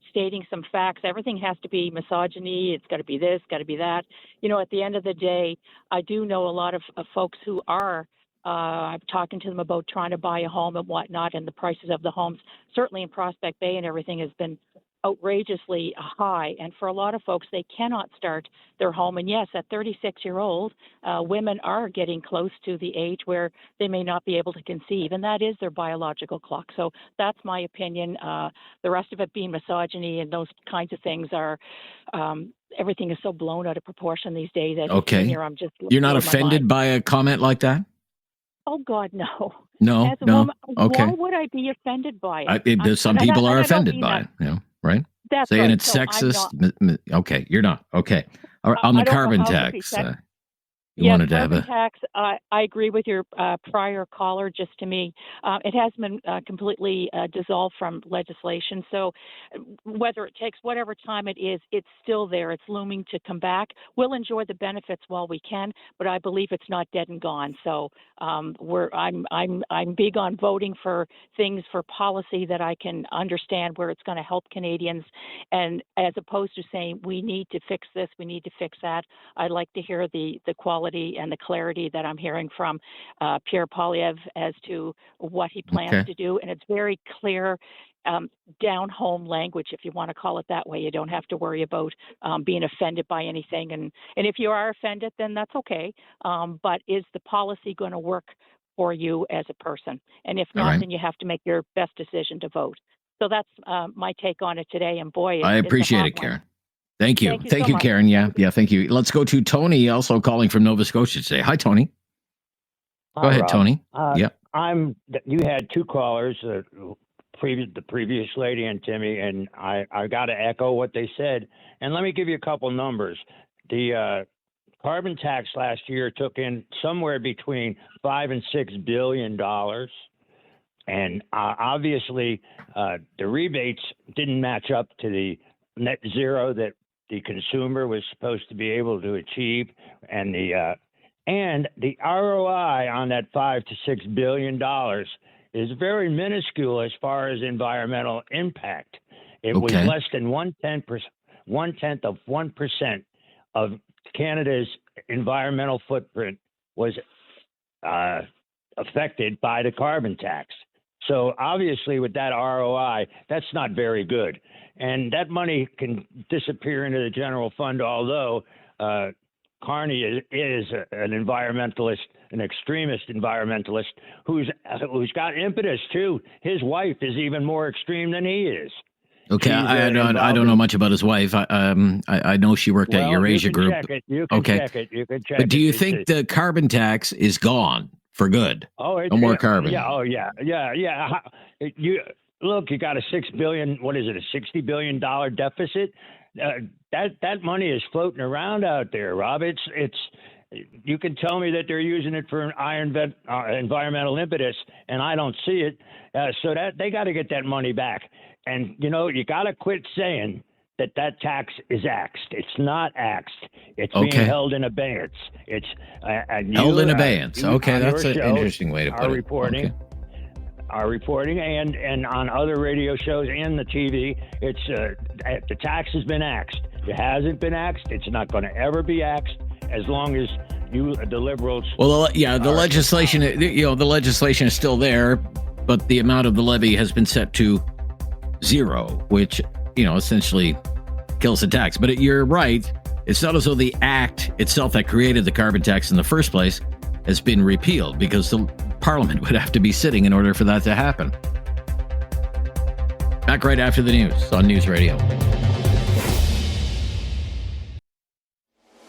stating some facts. Everything has to be misogyny. It's got to be this, got to be that. You know, at the end of the day, I do know a lot of folks who are, I'm talking to them about trying to buy a home and whatnot, and the prices of the homes, certainly in Prospect Bay and everything, has been outrageously high. And for a lot of folks, they cannot start their home. And yes, at 36-year-old, women are getting close to the age where they may not be able to conceive, and that is their biological clock. So that's my opinion. The rest of it being misogyny and those kinds of things are, everything is so blown out of proportion these days. As Okay. a senior, I'm just You're not losing my offended mind. by a comment like that? Oh, God, no. No, As a no. woman, Okay. Why would I be offended by it? Some people are offended by it, you know, right? That's Saying right. it's So I'm sexist. Okay, you're not. Okay. All right, on the I don't know carbon how it could be tax, sex- you wanted to have carbon a... tax. I agree with your prior caller. Just to me, it has been completely dissolved from legislation. So whether it takes whatever time it is, it's still there. It's looming to come back. We'll enjoy the benefits while we can, but I believe it's not dead and gone. So I'm big on voting for things, for policy that I can understand where it's going to help Canadians, and as opposed to saying we need to fix this, we need to fix that. I'd like to hear the quality and the clarity that I'm hearing from Pierre Poilievre as to what he plans to do. And it's very clear, down home language, if you want to call it that way. You don't have to worry about being offended by anything. And if you are offended, then that's okay. But is the policy going to work for you as a person? And if not, then you have to make your best decision to vote. So that's my take on it today. And boy, I appreciate it, Karen. Thank you. Thank you, Karen. Yeah, thank you. Let's go to Tony, also calling from Nova Scotia today. Hi, Tony. Go ahead, Rob. Tony. You had two callers, the previous lady and Timmy, and I got to echo what they said. And let me give you a couple numbers. The carbon tax last year took in somewhere between $5 and $6 billion. And obviously, the rebates didn't match up to the net zero that the consumer was supposed to be able to achieve, and the ROI on that $5 to $6 billion is very minuscule as far as environmental impact. It was less than 1/10 of 1% of Canada's environmental footprint was affected by the carbon tax. So obviously, with that ROI, that's not very good. And that money can disappear into the general fund, although Carney is an environmentalist, an extremist environmentalist who's got impetus too. His wife is even more extreme than he is. Okay, I don't know much about his wife. I know she worked at Eurasia Group. You can check it. You can check it. But do you think the carbon tax is gone for good? No more carbon. Yeah. You got a $6 billion. What is it? A $60 billion deficit. That money is floating around out there, Rob. It's. You can tell me that they're using it for an environmental impetus, and I don't see it. So that they got to get that money back. And you got to quit saying that tax is axed. It's not axed. It's being held in abeyance. It's held in abeyance. Okay, that's an interesting way to put it. Our reporting and on other radio shows and the TV, it's the tax has been axed. It hasn't been axed. It's not going to ever be axed as long as the Liberals. Well, the legislation. The legislation is still there, but the amount of the levy has been set to zero, which essentially kills the tax. But you're right. It's not as though the act itself that created the carbon tax in the first place has been repealed, because the Parliament would have to be sitting in order for that to happen. Back right after the news on News Radio.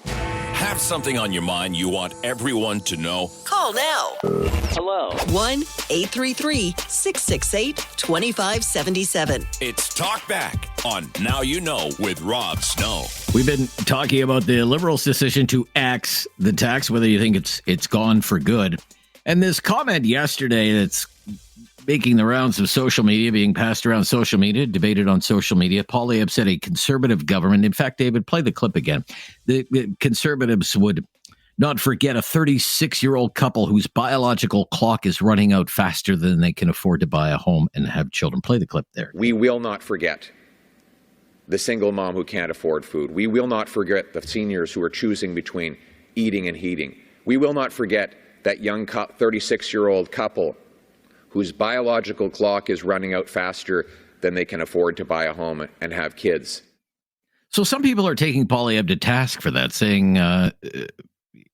Have something on your mind you want everyone to know? Call now. Hello. 1-833-668-2577. It's Talkback on Now You Know with Rob Snow. We've been talking about the Liberals' decision to axe the tax, whether you think it's gone for good. And this comment yesterday that's making the rounds of social media, being passed around social media, debated on social media. Poilievre said a conservative government, in fact, David, play the clip again. The conservatives would not forget a 36-year-old couple whose biological clock is running out faster than they can afford to buy a home and have children. Play the clip there. We will not forget the single mom who can't afford food. We will not forget the seniors who are choosing between eating and heating. We will not forget that young 36-year-old couple whose biological clock is running out faster than they can afford to buy a home and have kids. So some people are taking Poilievre to task for that, saying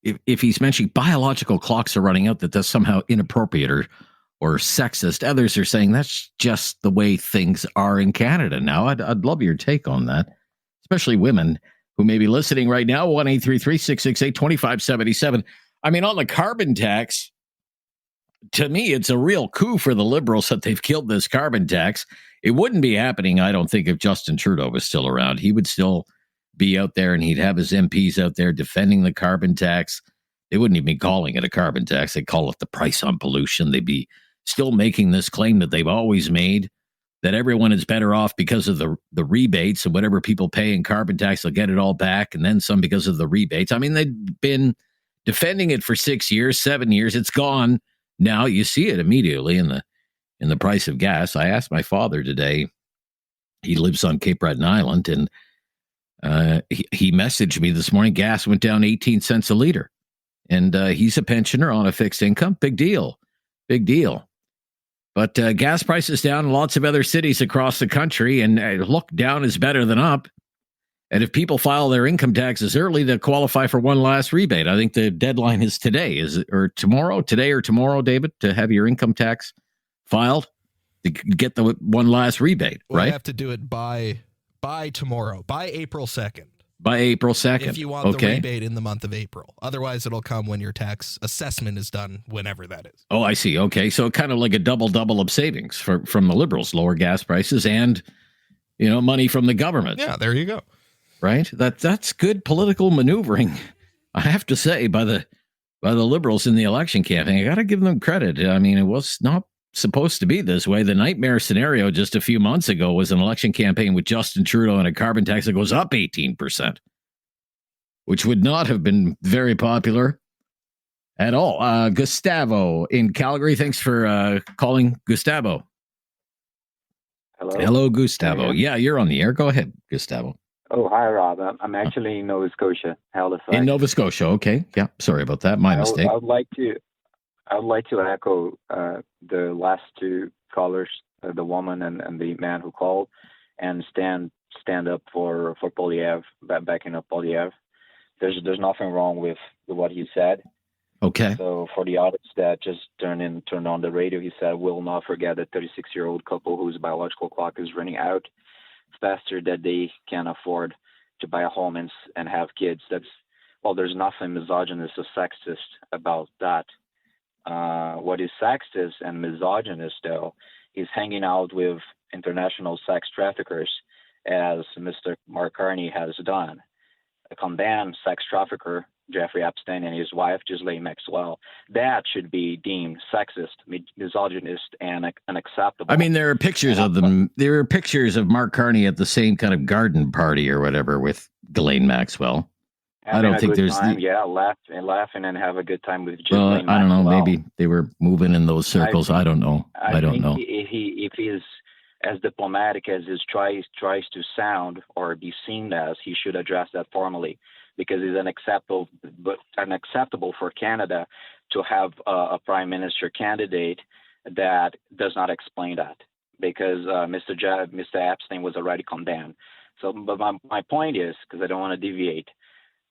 if he's mentioning biological clocks are running out, that's somehow inappropriate or sexist. Others are saying that's just the way things are in Canada now. I'd love your take on that, especially women who may be listening right now. 1-833-668-2577. I mean, on the carbon tax, to me, it's a real coup for the Liberals that they've killed this carbon tax. It wouldn't be happening, I don't think, if Justin Trudeau was still around. He would still be out there and he'd have his MPs out there defending the carbon tax. They wouldn't even be calling it a carbon tax. They'd call it the price on pollution. They'd be still making this claim that they've always made, that everyone is better off because of the rebates, and whatever people pay in carbon tax, they'll get it all back, and then some because of the rebates. I mean, they've been defending it for 6 years, 7 years. It's gone. Now you see it immediately in the price of gas. I asked my father today, he lives on Cape Breton Island, and he messaged me this morning, gas went down 18 cents a liter. And he's a pensioner on a fixed income. Big deal. But gas prices down in lots of other cities across the country, and look, down is better than up. And if people file their income taxes early, they'll qualify for one last rebate. I think the deadline is today, or tomorrow, David, to have your income tax filed to get the one last rebate, right? You have to do it by tomorrow, by April 2nd. By April 2nd. If you want the rebate in the month of April. Otherwise, it'll come when your tax assessment is done, whenever that is. Oh, I see. Okay. So kind of like a double of savings from the Liberals, lower gas prices and, money from the government. Yeah, there you go. Right? That's good political maneuvering, I have to say, by the Liberals in the election campaign. I got to give them credit. I mean, it was not supposed to be this way. The nightmare scenario just a few months ago was an election campaign with Justin Trudeau and a carbon tax that goes up 18%, which would not have been very popular at all. Gustavo in Calgary. Thanks for calling, Gustavo. Hello, Gustavo. Yeah, you're on the air. Go ahead, Gustavo. Oh, hi, Rob. I'm actually in Nova Scotia, Halifax. In Nova Scotia, okay. Yeah, sorry about that. My mistake. I would like to echo the last two callers, the woman and the man who called, and stand up for Poilievre, backing up Poilievre. There's nothing wrong with what he said. Okay. So for the audience that just turned on the radio, he said, "We'll not forget the 36-year-old couple whose biological clock is running out faster that they can afford to buy a home and have kids." There's nothing misogynist or sexist about that. What is sexist and misogynist, though, is hanging out with international sex traffickers, as Mr. Mark Carney has done. A condemned sex trafficker, Jeffrey Epstein, and his wife, Ghislaine Maxwell. That should be deemed sexist, misogynist, and unacceptable. I mean, there are pictures of them. There are pictures of Mark Carney at the same kind of garden party or whatever with Ghislaine Maxwell. I don't think there's laughing and have a good time with Ghislaine Maxwell. I don't know. Maybe they were moving in those circles. I don't know. I don't know. If he is as diplomatic as he tries to sound or be seen as, he should address that formally, because it's unacceptable for Canada to have a prime minister candidate that does not explain that, because Mr. Epstein was already condemned. So, but my point is, because I don't want to deviate,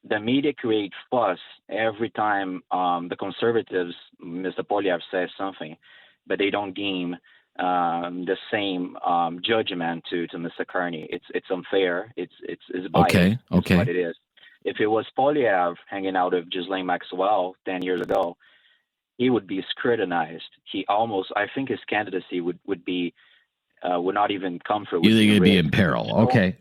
the media create fuss every time the conservatives, Mr. Poilievre, says something, but they don't deem the same judgment to Mr. Carney. It's unfair. It's biased. Okay. It's what it is. If it was Poilievre hanging out with Ghislaine Maxwell 10 years ago, he would be scrutinized. I think his candidacy would not even come through. You think it'd be in peril? Okay.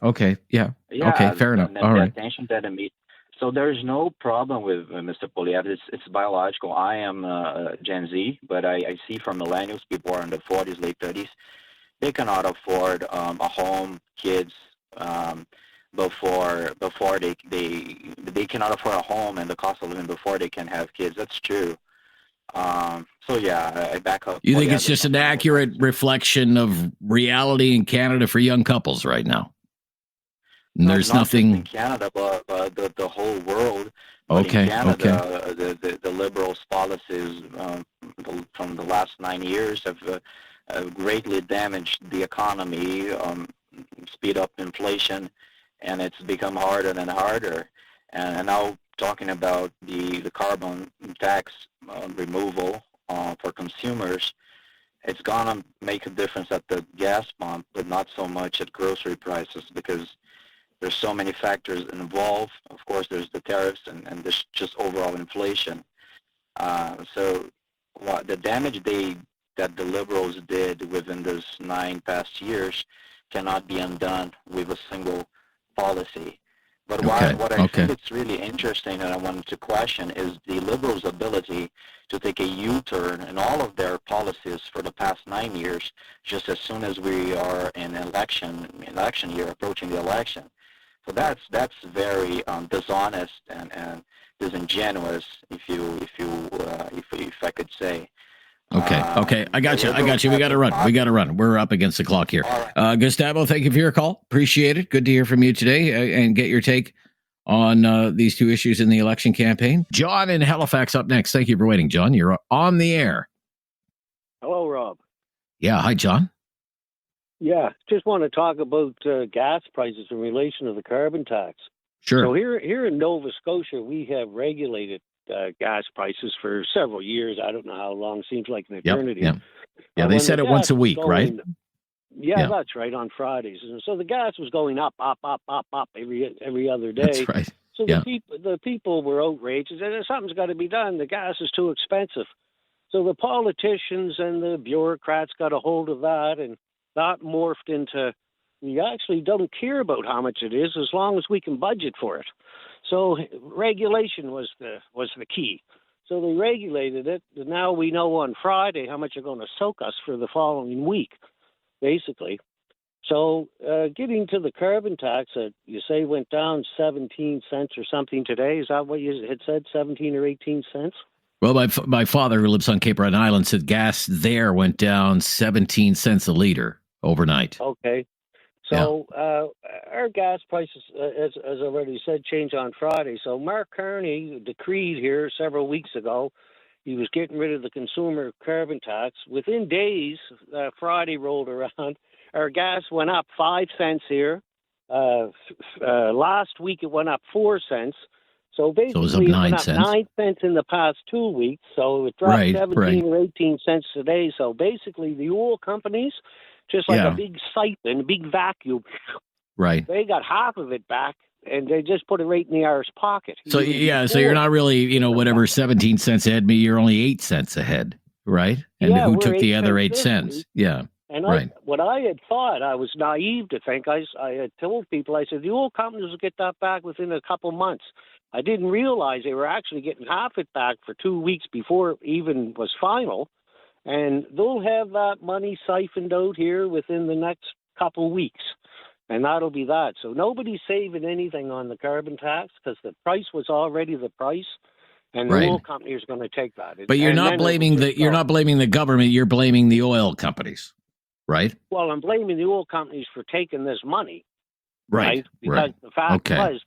Yeah. Okay. Fair enough. All right. Attention that meet. So there's no problem with Mr. Poilievre. It's biological. I am Gen Z, but I see from millennials, people are in the 40s, late 30s, they cannot afford a home, kids, before they cannot afford a home and the cost of living before they can have kids. That's true. So yeah, I back up. You think it's just an accurate reflection of reality in Canada for young couples right now? And there's not nothing just in Canada, but the whole world. Okay. In Canada, the Liberals' policies from the last 9 years have greatly damaged the economy, speed up inflation, and it's become harder and harder. And now talking about the carbon tax removal for consumers, it's gonna make a difference at the gas pump, but not so much at grocery prices because there's so many factors involved. Of course, there's the tariffs and there's just overall inflation. So the damage that the Liberals did within those 9 past years cannot be undone with a single policy. But what I think it's really interesting and I wanted to question is the Liberals' ability to take a U-turn in all of their policies for the past 9 years, just as soon as we are in election year, approaching the election. So that's very dishonest and disingenuous, if I could say. Okay. I got you. We got to run. We're up against the clock here. Right. Gustavo, thank you for your call. Appreciate it. Good to hear from you today and get your take on these two issues in the election campaign. John in Halifax up next. Thank you for waiting, John. You're on the air. Hello, Rob. Yeah. Hi, John. Yeah. Just want to talk about gas prices in relation to the carbon tax. Sure. So here in Nova Scotia, we have regulated gas prices for several years. I don't know how long. Seems like an eternity. Yeah, they said it once a week, right? Yeah, that's right, on Fridays. And so the gas was going up every other day. That's right. So the people were outraged and said, something's got to be done. The gas is too expensive. So the politicians and the bureaucrats got a hold of that, and that morphed into, we actually don't care about how much it is as long as we can budget for it. So regulation was the key. So they regulated it. And now we know on Friday how much they're going to soak us for the following week, basically. So getting to the carbon tax, you say went down 17 cents or something today. Is that what you had said, 17 or 18 cents? Well, my father, who lives on Cape Breton Island, said gas there went down 17 cents a liter overnight. Okay. So our gas prices, as I already said, changed on Friday. So Mark Carney decreed here several weeks ago, he was getting rid of the consumer carbon tax. Within days, Friday rolled around, our gas went up 5 cents here. Last week it went up 4 cents. So basically, it went up 9 cents in the past 2 weeks. So it dropped 17 or 18 cents today. So basically, the oil companies, just like a big siphon, a big vacuum, they got half of it back, and they just put it right in the Irish pocket. So so you're not really, whatever 17 cents ahead me, you're only 8 cents ahead, right? And who took the other 8 cents? Yeah. And what I had thought, I was naive to think, I had told people, I said, the oil companies will get that back within a couple months. I didn't realize they were actually getting half it back for 2 weeks before it even was final. And they'll have that money siphoned out here within the next couple weeks. And that'll be that. So nobody's saving anything on the carbon tax because the price was already the price. And the oil company is going to take that. But you're not blaming the government, you're blaming the oil companies, right? Well, I'm blaming the oil companies for taking this money. Right. Because the fact was,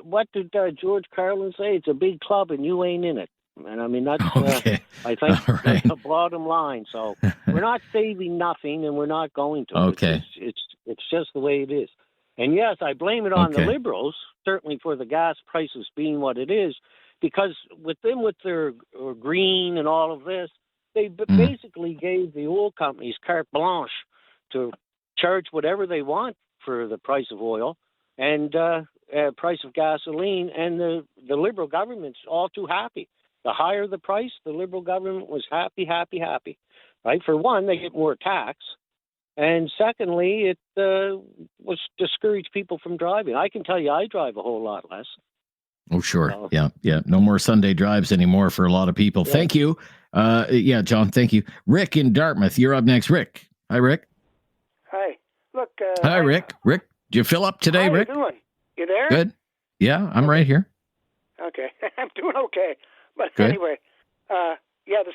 what did George Carlin say? It's a big club and you ain't in it. And I mean, that's, I think, that's the bottom line. So we're not saving nothing and we're not going to. Okay. It's just the way it is. And yes, I blame it on the Okay. Liberals, certainly for the gas prices being what it is, because with their green and all of this, they basically gave the oil companies carte blanche to charge whatever they want for the price of oil and price of gasoline, and the Liberal government's all too happy. The higher the price, the Liberal government was happy, right? For one, they get more tax. And secondly, it was discouraged people from driving. I can tell you I drive a whole lot less. Oh, sure. Yeah. No more Sunday drives anymore for a lot of people. Yeah. Thank you. John, thank you. Rick in Dartmouth, you're up next. Rick. Hi, Rick. Hi. Look. Hi, Rick. Rick, did you fill up today, how Rick? you doing? You there? Good. Yeah, I'm right here. Okay. I'm doing okay. But Good. anyway, the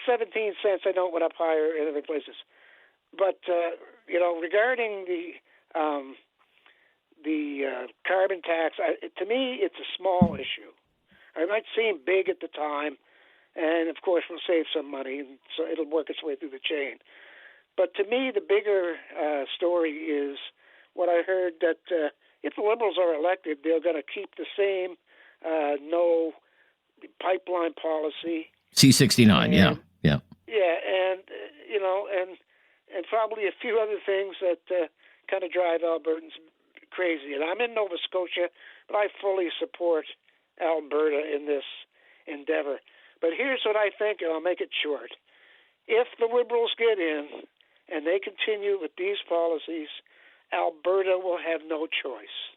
17 cents, I know it went up higher in other places. But, regarding the carbon tax, to me, it's a small issue. It might seem big at the time, and, of course, we'll save some money, and so it'll work its way through the chain. But to me, the bigger story is what I heard that if the Liberals are elected, they're going to keep the same no pipeline policy. C-69, yeah. Yeah, and and probably a few other things that kind of drive Albertans crazy. And I'm in Nova Scotia, but I fully support Alberta in this endeavor. But here's what I think, and I'll make it short. If the Liberals get in and they continue with these policies, Alberta will have no choice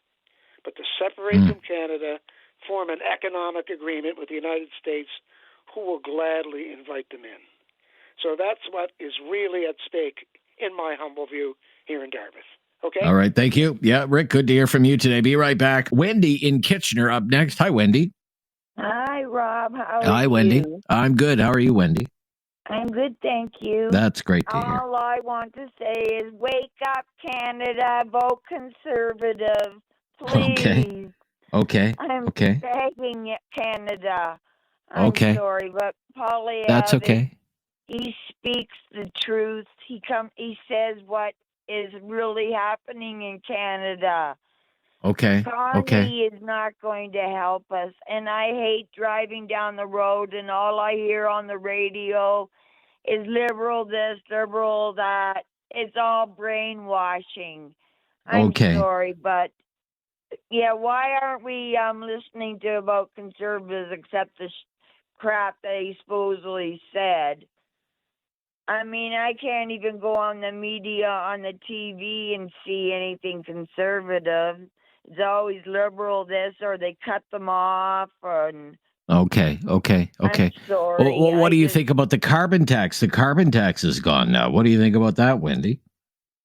but to separate from Canada, form an economic agreement with the United States, who will gladly invite them in. So that's what is really at stake, in my humble view, here in Dartmouth. Okay? All right. Thank you. Yeah, Rick, good to hear from you today. Be right back. Wendy in Kitchener up next. Hi, Wendy. Hi, Rob. How are Hi, you? Wendy. I'm good. How are you, Wendy? I'm good, thank you. That's great to hear. All I want to say is wake up, Canada. Vote Conservative, please. Okay. I'm begging you, Canada. I'm sorry, but Polly, That's okay. he speaks the truth. He says what is really happening in Canada. Carney is not going to help us, and I hate driving down the road and all I hear on the radio is liberal this, liberal that. It's all brainwashing. I'm sorry, but why aren't we listening to about conservatives except the crap that he supposedly said? I mean, I can't even go on the media, on the TV and see anything conservative. It's always liberal this, or they cut them off. Okay. I'm sorry. Well, what do you think about the carbon tax? The carbon tax is gone now. What do you think about that, Wendy?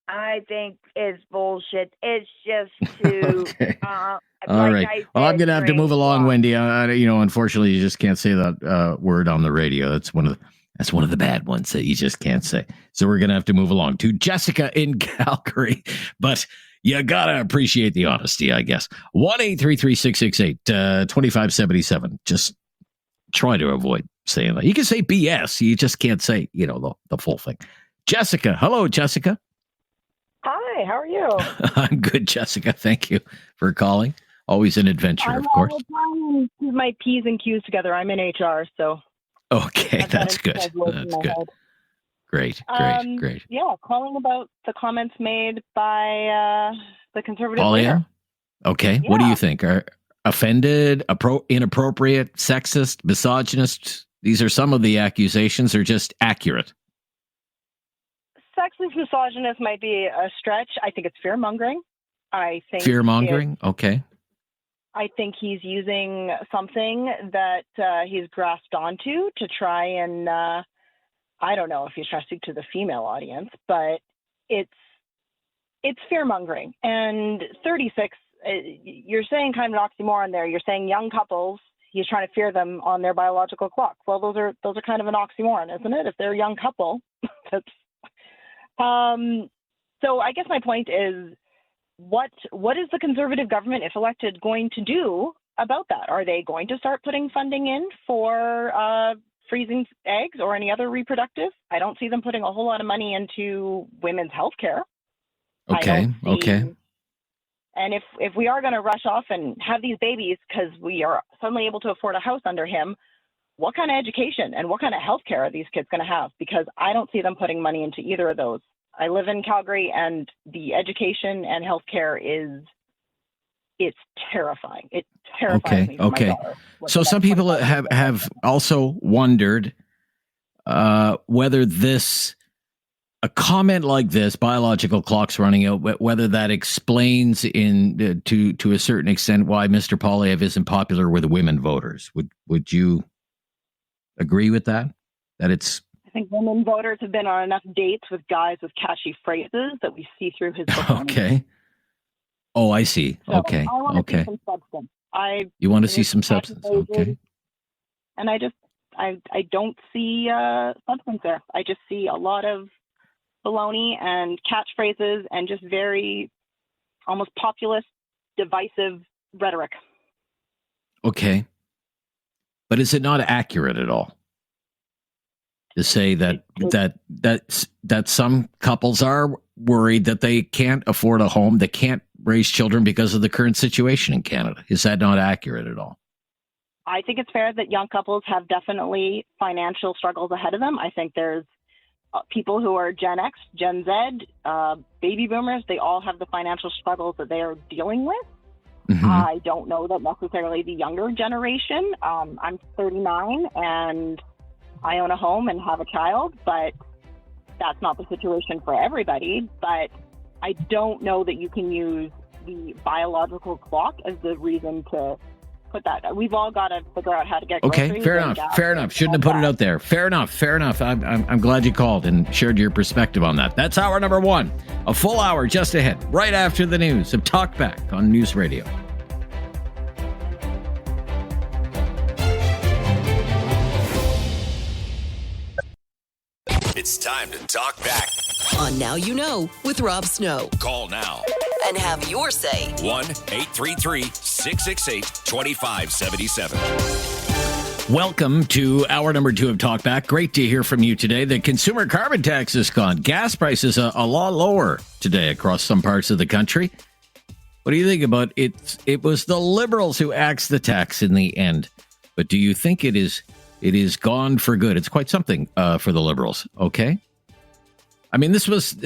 I think it's bullshit. It's just to... All right. Well, I'm going to have to move along, Wendy. Unfortunately, you just can't say that word on the radio. That's one of the bad ones that you just can't say. So we're going to have to move along to Jessica in Calgary. But you got to appreciate the honesty, I guess. 1-833-668-2577. Just try to avoid saying that. You can say BS. You just can't say, the full thing. Jessica. Hello, Jessica. Hi, how are you? I'm good, Jessica. Thank you for calling. Always an adventure, of course. I'm keep my P's and Q's together. I'm in HR, so. Okay, that's good. That's good. Great. Yeah, calling about the comments made by the conservative leader. Leader. Okay, what do you think? Are offended, inappropriate, sexist, misogynist? These are some of the accusations, or just accurate? Sexist, misogynist might be a stretch. I think it's fear-mongering. Fear-mongering? Okay. I think he's using something that he's grasped onto to try and, I don't know if he's trying to speak to the female audience, but it's fear-mongering. And 36, you're saying kind of an oxymoron there. You're saying young couples, he's trying to fear them on their biological clock. Well, those are kind of an oxymoron, isn't it? If they're a young couple, that's... So I guess my point is, what is the Conservative government, if elected, going to do about that? Are they going to start putting funding in for freezing eggs or any other reproductive? I don't see them putting a whole lot of money into women's health care. Okay. And if we are going to rush off and have these babies because we are suddenly able to afford a house under him, what kind of education and what kind of health care are these kids going to have? Because I don't see them putting money into either of those. I live in Calgary, and the education and health care it's terrifying. It terrifies me for my daughter. So some people have also wondered whether a comment like this, biological clocks running out, whether that explains to a certain extent why Mr. Poilievre isn't popular with women voters. Would you agree with that? That it's I think women voters have been on enough dates with guys with catchy phrases that we see through his okay. Oh, I see. So okay. I want to okay. see some substance. You want to see some substance? Okay. And I don't see substance there. I just see a lot of baloney and catchphrases and just very almost populist, divisive rhetoric. Okay. But is it not accurate at all to say that some couples are worried that they can't afford a home, they can't raise children because of the current situation in Canada? Is that not accurate at all? I think it's fair that young couples have definitely financial struggles ahead of them. I think there's people who are Gen X, Gen Z, baby boomers, they all have the financial struggles that they are dealing with. Mm-hmm. I don't know that necessarily the younger generation. I'm 39 and I own a home and have a child, but that's not the situation for everybody. But I don't know that you can use the biological clock as the reason to put that. We've all got to figure out how to get groceries. Okay, fair enough. Shouldn't have put it out there. Fair enough. I'm glad you called and shared your perspective on that. That's hour number one. A full hour just ahead, right after the news of Talkback on News Radio. It's time to talk back. On Now You Know with Rob Snow. Call now And have your say. 1-833-668-2577. Welcome to hour number two of Talkback. Great to hear from you today. The consumer carbon tax is gone. Gas prices a lot lower today across some parts of the country. What do you think about it? It was the Liberals who axed the tax in the end. But do you think it is gone for good? It's quite something for the Liberals, okay? I mean, this was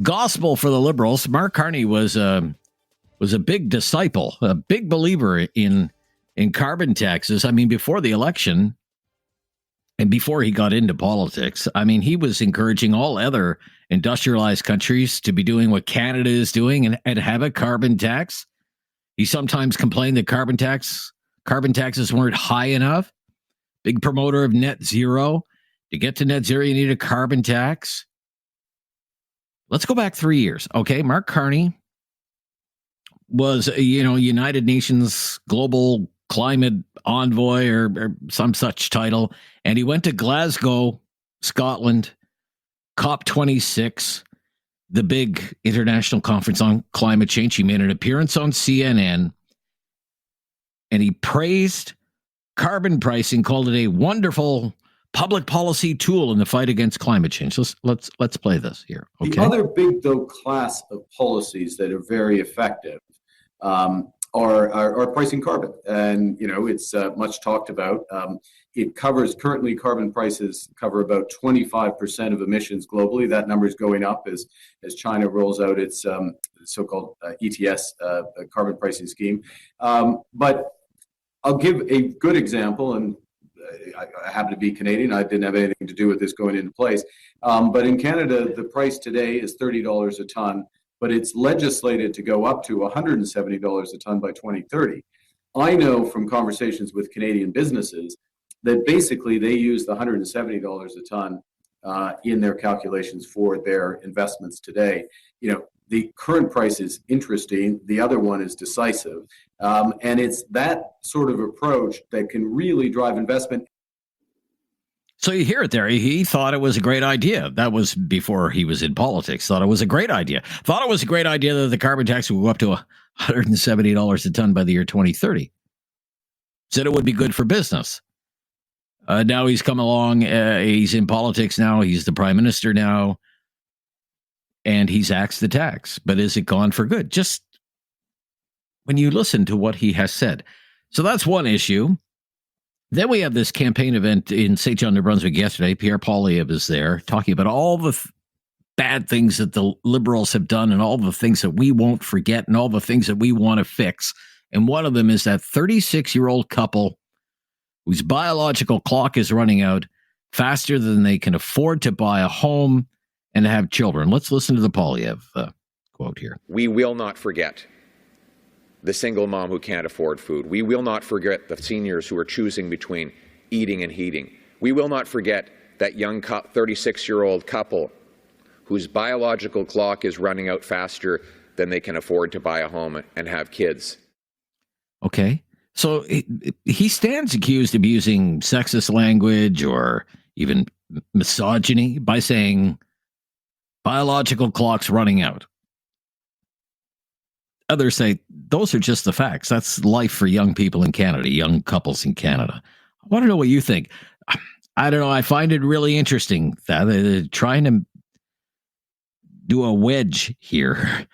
gospel for the Liberals. Mark Carney was a big disciple, a big believer in carbon taxes. I mean, before the election and before he got into politics, I mean, he was encouraging all other industrialized countries to be doing what Canada is doing and have a carbon tax. He sometimes complained that carbon taxes weren't high enough. Big promoter of net zero. To get to net zero, you need a carbon tax. Let's go back 3 years. Okay, Mark Carney was, United Nations global climate envoy or some such title, and he went to Glasgow, Scotland, COP26, the big international conference on climate change. He made an appearance on CNN, and he praised carbon pricing, called it a wonderful public policy tool in the fight against climate change. Let's play this here. Okay. The other big class of policies that are very effective are pricing carbon, and it's much talked about. It covers currently carbon prices cover about 25% of emissions globally. That number is going up as China rolls out its so-called ETS carbon pricing scheme. But I'll give a good example, and I happen to be Canadian. I didn't have anything to do with this going into place. But in Canada, the price today is $30 a ton, but it's legislated to go up to $170 a ton by 2030. I know from conversations with Canadian businesses that basically they use the $170 a ton in their calculations for their investments today. The current price is interesting. The other one is decisive. And it's that sort of approach that can really drive investment. So you hear it there. He thought it was a great idea. That was before he was in politics. Thought it was a great idea. Thought it was a great idea that the carbon tax would go up to $170 a ton by the year 2030. Said it would be good for business. Now he's come along. He's in politics now. He's the prime minister now. And he's axed the tax. But is it gone for good? Just when you listen to what he has said. So that's one issue. Then we have this campaign event in St. John, New Brunswick yesterday. Pierre Poilievre is there talking about all the bad things that the Liberals have done and all the things that we won't forget and all the things that we want to fix. And one of them is that 36-year-old couple whose biological clock is running out faster than they can afford to buy a home and to have children. Let's listen to the Poilievre quote here. We will not forget the single mom who can't afford food. We will not forget the seniors who are choosing between eating and heating. We will not forget that young 36-year-old couple whose biological clock is running out faster than they can afford to buy a home and have kids. Okay. So he stands accused of using sexist language or even misogyny by saying biological clock's running out. Others say those are just the facts. That's life for young people in Canada, young couples in Canada. I want to know what you think. I don't know. I find it really interesting that they're trying to do a wedge here,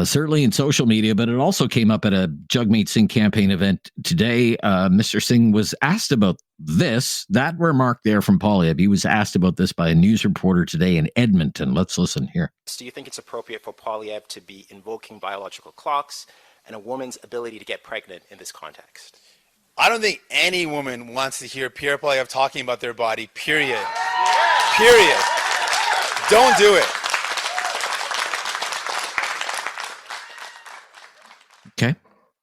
certainly in social media, but it also came up at a Jagmeet Singh campaign event today. Mr. Singh was asked about that remark there from Poilievre. He was asked about this by a news reporter today in Edmonton. Let's listen here. Do you think it's appropriate for Poilievre to be invoking biological clocks and a woman's ability to get pregnant in this context? I don't think any woman wants to hear Pierre Poilievre talking about their body, period. Period. Don't do it.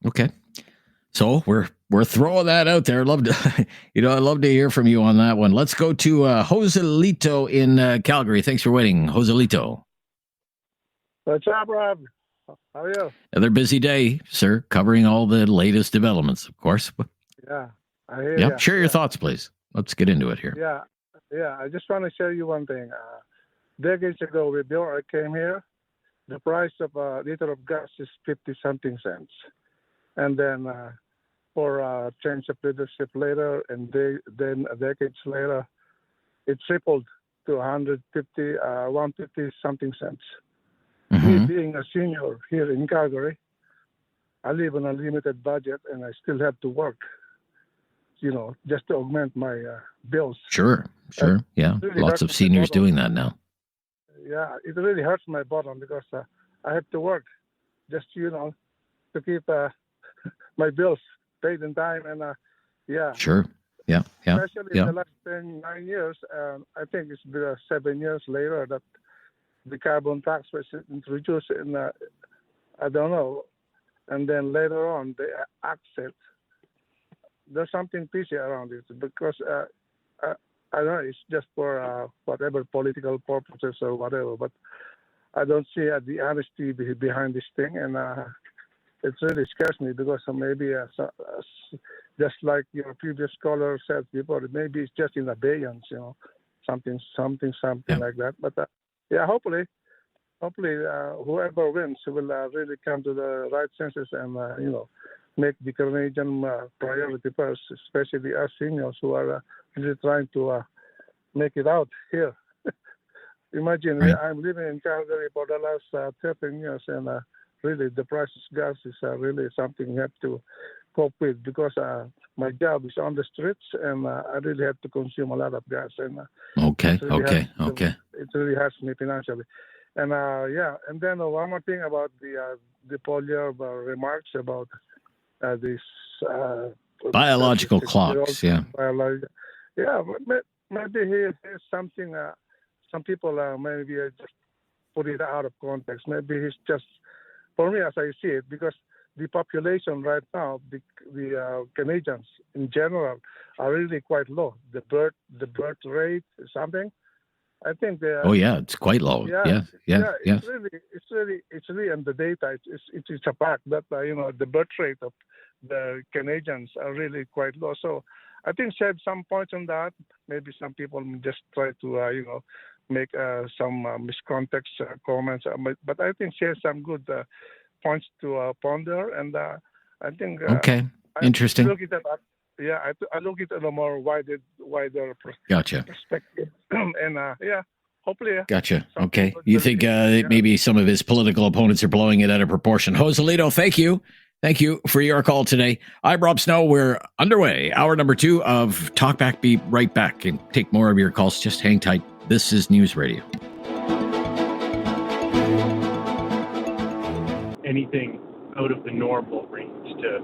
Okay. So we're throwing that out there. I'd love to, I'd love to hear from you on that one. Let's go to Joselito in Calgary. Thanks for waiting, Joselito. What's up, Rob? How are you? Another busy day, sir, covering all the latest developments, of course. Yeah, I hear Yeah, you. share your thoughts, please. Let's get into it here. Yeah. I just want to share you one thing. Decades ago, when Bill came here, the price of a liter of gas is 50-something cents. And then for change of leadership later, and then decades later, it tripled to 150-something cents. Me being a senior here in Calgary, I live on a limited budget, and I still have to work, just to augment my bills. Sure. Yeah, really lots of seniors doing that now. Yeah, it really hurts my bottom because I have to work just, to keep my bills paid in time. And, Sure. Yeah. Especially in the last 9 years, I think it's been 7 years later that the carbon tax was introduced in, I don't know. And then later on, they axed it. There's something fishy around it because I don't know, it's just for whatever political purposes or whatever, but I don't see the honesty behind this thing, and it really scares me because maybe, just like your previous caller said before, maybe it's just in abeyance, something like that. But hopefully, whoever wins will really come to the right senses and make the Canadian priority first, especially us seniors who are really trying to make it out here. Imagine, I'm living in Calgary for the last 13 years, and really the price of gas is really something you have to cope with because my job is on the streets, and I really have to consume a lot of gas. And Okay. It really hurts me financially. And and then one more thing about the Poilievre remarks about this biological clocks. Yeah. Maybe here's something. Some people maybe just put it out of context. Maybe he's just, for me as I see it, because the population right now, the Canadians in general, are really quite low. The birth rate is something. I think it's quite low. Yeah. It's really in the data. It's a fact that the birth rate of the Canadians are really quite low. So I think shed some points on that. Maybe some people just try to make some miscontext comments, but I think she has some good points to ponder, and I think interesting. I look at that. I look at it a more wider Gotcha. perspective, and hopefully. Gotcha. Okay. You think maybe some of his political opponents are blowing it out of proportion? Joselito, thank you. Thank you for your call today. I'm Rob Snow. We're underway. Hour number 2 of Talkback. Be right back and take more of your calls. Just hang tight. This is News Radio. Anything out of the normal range to.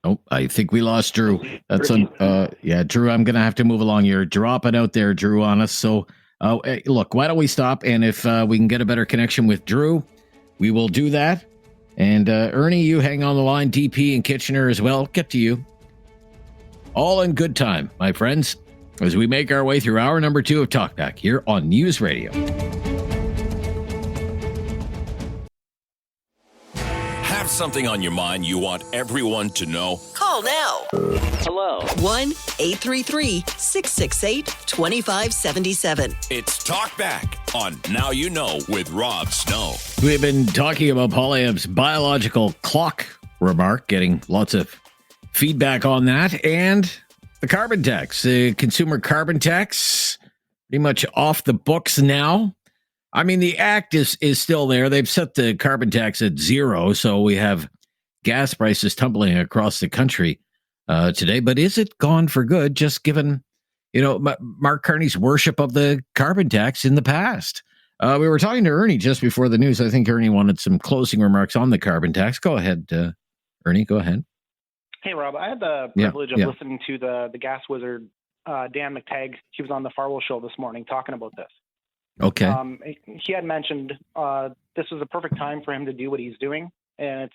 Oh, I think we lost Drew. That's Drew. I'm gonna have to move along. You're dropping out there, Drew, on us. So, hey, look, why don't we stop? And if we can get a better connection with Drew, we will do that. And Ernie, you hang on the line. DP and Kitchener as well. Get to you. All in good time, my friends, as we make our way through hour number 2 of Talkback here on News Radio. Have something on your mind you want everyone to know? Call now. Hello. 1-833-668-2577. It's Talkback on Now You Know with Rob Snow. We have been talking about Poilievre's biological clock remark, getting lots of feedback on that, and the carbon tax, the consumer carbon tax, pretty much off the books now. I mean, the act is still there. They've set the carbon tax at 0, so we have gas prices tumbling across the country today. But is it gone for good, just given, Mark Carney's worship of the carbon tax in the past? We were talking to Ernie just before the news. I think Ernie wanted some closing remarks on the carbon tax. Go ahead, Ernie, go ahead. Hey, Rob, I had the privilege of listening to the gas wizard, Dan McTagg. He was on the Farwell show this morning talking about this. Okay. He had mentioned this was a perfect time for him to do what he's doing, and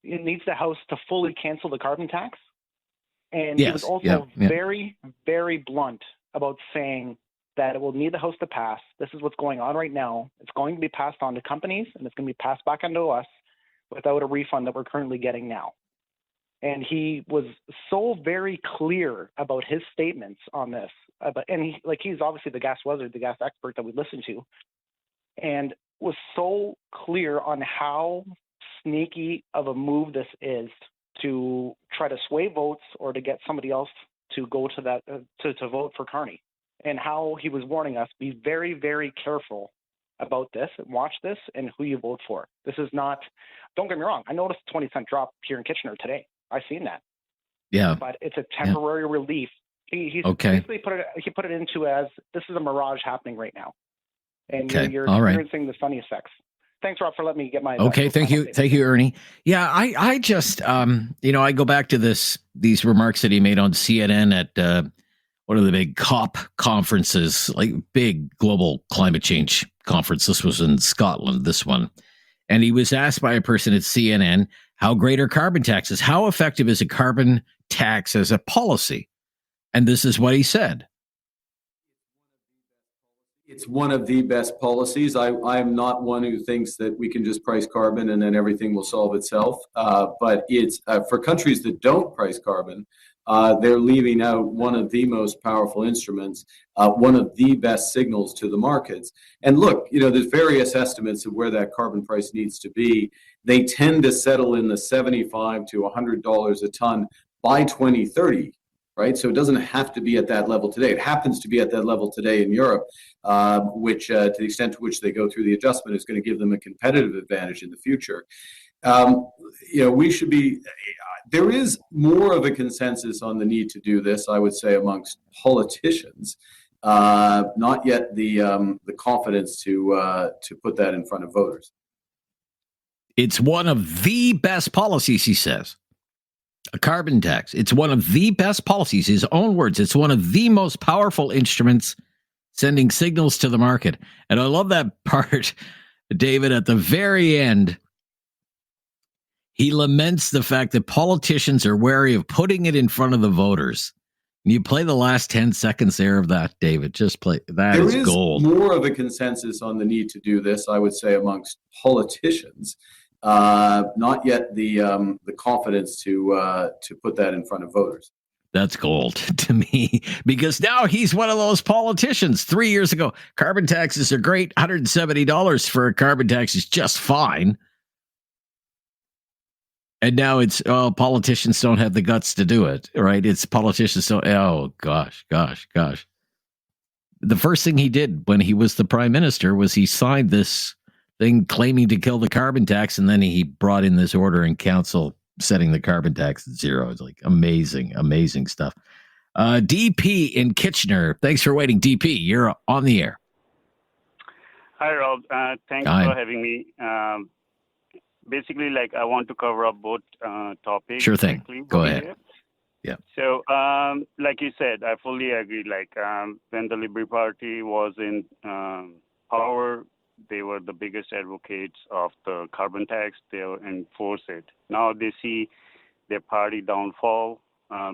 it needs the House to fully cancel the carbon tax. And he was also very, very blunt about saying that it will need the House to pass. This is what's going on right now. It's going to be passed on to companies, and it's going to be passed back onto us without a refund that we're currently getting now. And he was so very clear about his statements on this. He's obviously the gas wizard, the gas expert that we listen to, and was so clear on how sneaky of a move this is to try to sway votes or to get somebody else to go to that to vote for Carney, and how he was warning us, be very, very careful about this and watch this and who you vote for. This is not, don't get me wrong, I noticed a 20-cent drop here in Kitchener today. I've seen that. Yeah. But it's a temporary relief. He basically put it into as this is a mirage happening right now. And you're experiencing the sunny effects. Thanks, Rob, for letting me get my Okay, thank you, Ernie. Yeah, I just I go back to these remarks that he made on CNN at one of the big COP conferences, like big global climate change conference. This was in Scotland, this one. And he was asked by a person at CNN, how great are carbon taxes? How effective is a carbon tax as a policy? And this is what he said. It's one of the best policies. I am not one who thinks that we can just price carbon and then everything will solve itself. But it's for countries that don't price carbon, they're leaving out one of the most powerful instruments, one of the best signals to the markets. And look, there's various estimates of where that carbon price needs to be. They tend to settle in the $75 to $100 a ton by 2030. Right, so it doesn't have to be at that level today. It happens to be at that level today in Europe, which, to the extent to which they go through the adjustment, is going to give them a competitive advantage in the future. We should be. There is more of a consensus on the need to do this, I would say, amongst politicians. Not yet the confidence to put that in front of voters. It's one of the best policies, he says. A carbon tax. It's one of the best policies, his own words. It's one of the most powerful instruments sending signals to the market. And I love that part, David, at the very end. He laments the fact that politicians are wary of putting it in front of the voters. And you play the last 10 seconds there of that, David. Just play. That is gold. There is more of a consensus on the need to do this, I would say, amongst politicians. Not yet the confidence to put that in front of voters. That's gold to me, because now he's one of those politicians. 3 years ago, carbon taxes are great. $170 for a carbon tax is just fine. And now it's, politicians don't have the guts to do it, right? It's politicians don't, gosh. The first thing he did when he was the prime minister was he signed this thing claiming to kill the carbon tax, and then he brought in this order in council setting the carbon tax at zero. It's like amazing stuff. DP in Kitchener. Thanks for waiting, DP. You're on the air. Hi, Rob. Thanks Hi. for having me. Basically, I want to cover up both topics. Sure thing. Go ahead. Here. Yeah. So, like you said, I fully agree. When the Liberal Party was in power, they were the biggest advocates of the carbon tax. They enforce it. Now they see their party downfall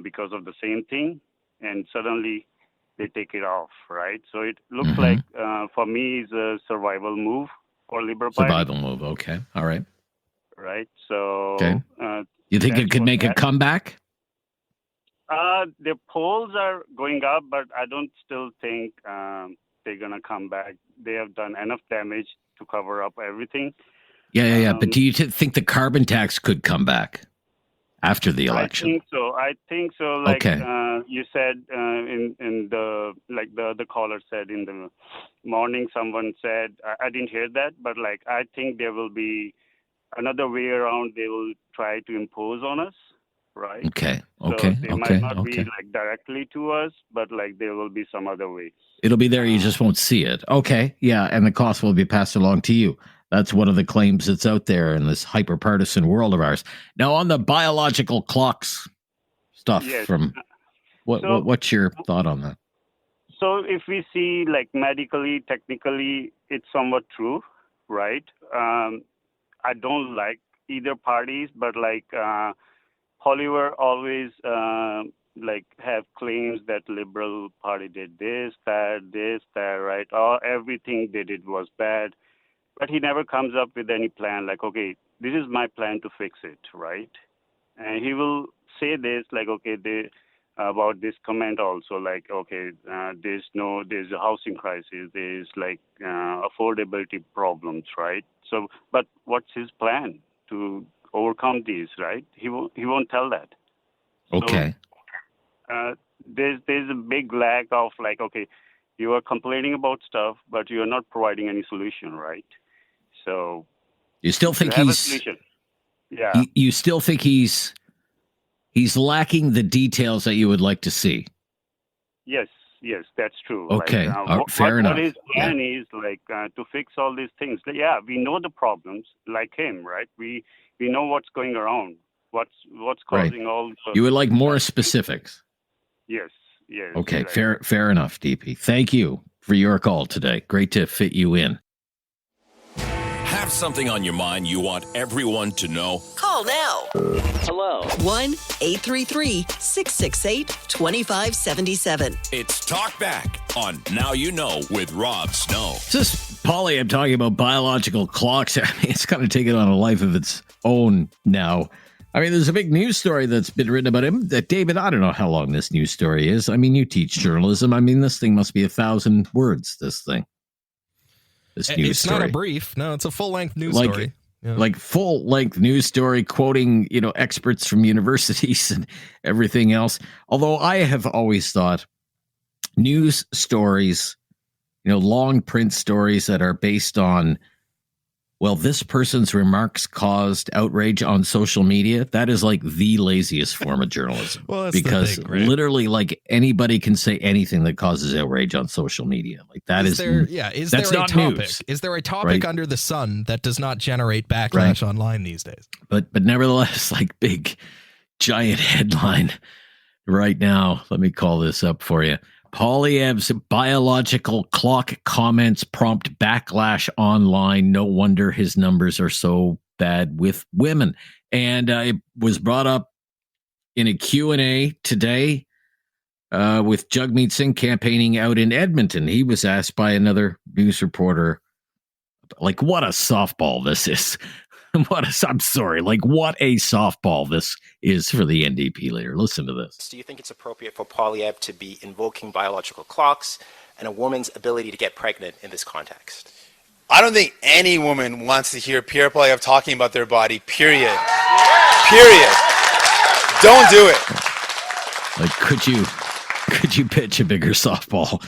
because of the same thing, and suddenly they take it off, right? So it looks like, for me, it's a survival move for Liberal Party. Survival move. Okay. All right. Right. So, okay. You think it could make a comeback? The polls are going up, but I don't still think they're going to come back. They have done enough damage to cover up everything. Yeah. But do you think the carbon tax could come back after the election? I think so. You said in the the caller said in the morning, someone said, I didn't hear that, but I think there will be another way around. They will try to impose on us. Right. Okay. So they might not be directly to us, but there will be some other way. It'll be there. You just won't see it. Okay. Yeah. And the cost will be passed along to you. That's one of the claims that's out there in this hyper-partisan world of ours. Now, on the biological clocks stuff, what's your thought on that? So if we see medically, technically, it's somewhat true, right? I don't like either parties, but Hollywood always have claims that Liberal Party did this, that, right? Everything they did was bad. But he never comes up with any plan okay, this is my plan to fix it, right? And he will say this about this comment also, there's a housing crisis, there's affordability problems, right? So, but what's his plan to overcome these, right? He won't tell that. Okay. So, there's a big lack of okay, you are complaining about stuff, but you are not providing any solution, right? So you still think he's yeah. You still think he's lacking the details that you would like to see. Yes, that's true. Okay, fair enough. What his plan is to fix all these things. Yeah, we know the problems, like him, right? We know what's going around, what's causing all. You would like more specifics. Yes. Okay, fair enough, DP. Thank you for your call today. Great to fit you in. Have something on your mind you want everyone to know? Call now. Hello. 1-833-668-2577. It's Talkback on Now You Know with Rob Snow. Just Polly, I'm talking about biological clocks. I mean, it's kind of taken on a life of its own now. I mean, there's a big news story that's been written about him. David, I don't know how long this news story is. I mean, you teach journalism. I mean, this thing must be 1,000 words, this thing. This news it's story. Not a brief. No, it's a full-length news story. Yeah. Full-length news story quoting, experts from universities and everything else. Although I have always thought news stories, long print stories that are based on, well, this person's remarks caused outrage on social media. That is the laziest form of journalism. Well, that's because the thing, right? literally anybody can say anything that causes outrage on social media. That's there a not topic? news. Is there a topic under the sun that does not generate backlash online these days? But nevertheless, big giant headline right now. Let me call this up for you. Poilievre's biological clock comments prompt backlash online. No wonder his numbers are so bad with women. And it was brought up in a Q&A today with Jagmeet Singh campaigning out in Edmonton. He was asked by another news reporter, what a softball this is. What a softball this is for the NDP leader. Listen to this. Do you think it's appropriate for Poilievre to be invoking biological clocks and a woman's ability to get pregnant in this context? I don't think any woman wants to hear Pierre Poilievre talking about their body, period. Period. Don't do it. Could you pitch a bigger softball?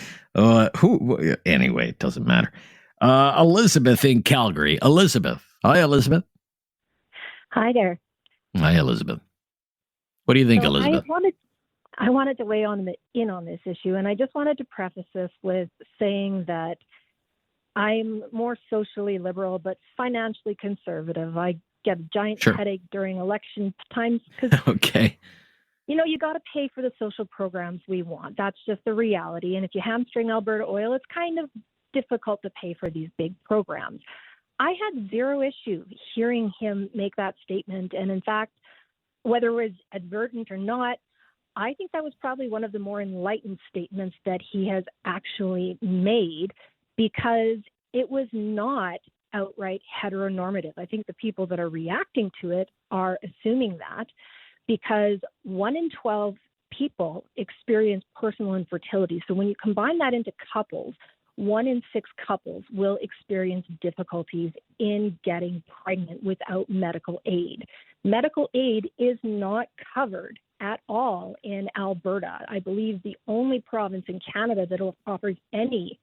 Anyway, it doesn't matter. Elizabeth in Calgary. Elizabeth. Hi, Elizabeth. Hi there. Hi, Elizabeth. What do you think, Elizabeth? I wanted to weigh in on this issue, and I just wanted to preface this with saying that I'm more socially liberal, but financially conservative. I get a giant headache during election times because, okay. You got to pay for the social programs we want. That's just the reality. And if you hamstring Alberta Oil, it's kind of difficult to pay for these big programs. I had zero issue hearing him make that statement. And in fact, whether it was advertent or not, I think that was probably one of the more enlightened statements that he has actually made, because it was not outright heteronormative. I think the people that are reacting to it are assuming that, because 1 in 12 people experience personal infertility. So when you combine that into couples, 1 in 6 couples will experience difficulties in getting pregnant without medical aid. Medical aid is not covered at all in Alberta. I believe the only province in Canada that offers any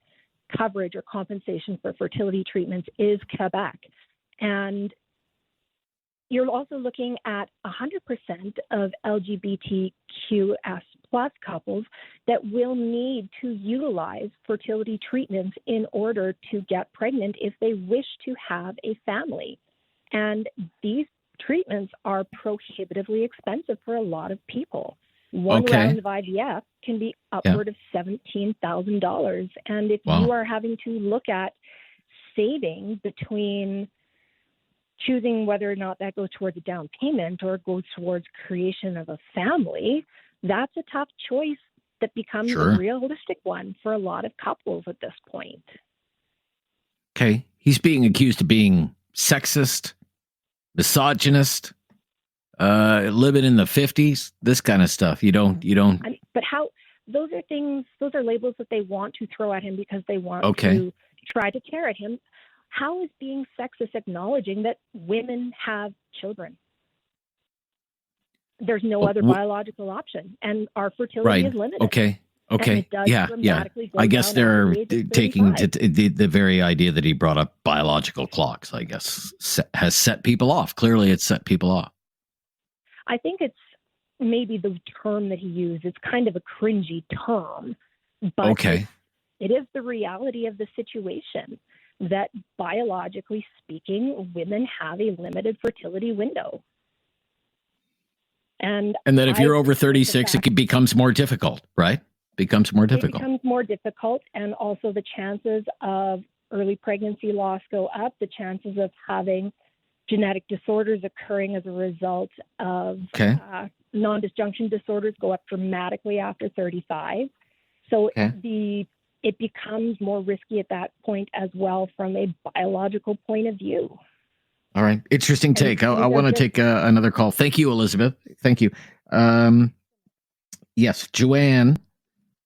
coverage or compensation for fertility treatments is Quebec. And you're also looking at 100% of LGBTQS plus couples that will need to utilize fertility treatments in order to get pregnant if they wish to have a family. And these treatments are prohibitively expensive for a lot of people. One round of IVF can be upward of $17,000. And if you are having to look at saving between choosing whether or not that goes towards a down payment or goes towards creation of a family, that's a tough choice that becomes a realistic one for a lot of couples at this point. Okay. He's being accused of being sexist, misogynist, living in the 50s, this kind of stuff. You don't. But how, those are labels that they want to throw at him because they want to try to tear at him. How is being sexist acknowledging that women have children? There's no other biological option, and our fertility is limited. Okay. Yeah. I guess they're taking the very idea that he brought up biological clocks, I guess, has set people off. Clearly, it's set people off. I think it's maybe the term that he used. It's kind of a cringy term, but it is the reality of the situation that biologically speaking, women have a limited fertility window. And that if you're over 36, it becomes more difficult, right? Becomes more difficult. It becomes more difficult, and also the chances of early pregnancy loss go up, the chances of having genetic disorders occurring as a result of non-disjunction disorders go up dramatically after 35. So it becomes more risky at that point as well from a biological point of view. All right. Interesting take. I want to take another call. Thank you, Elizabeth. Thank you. Yes, Joanne.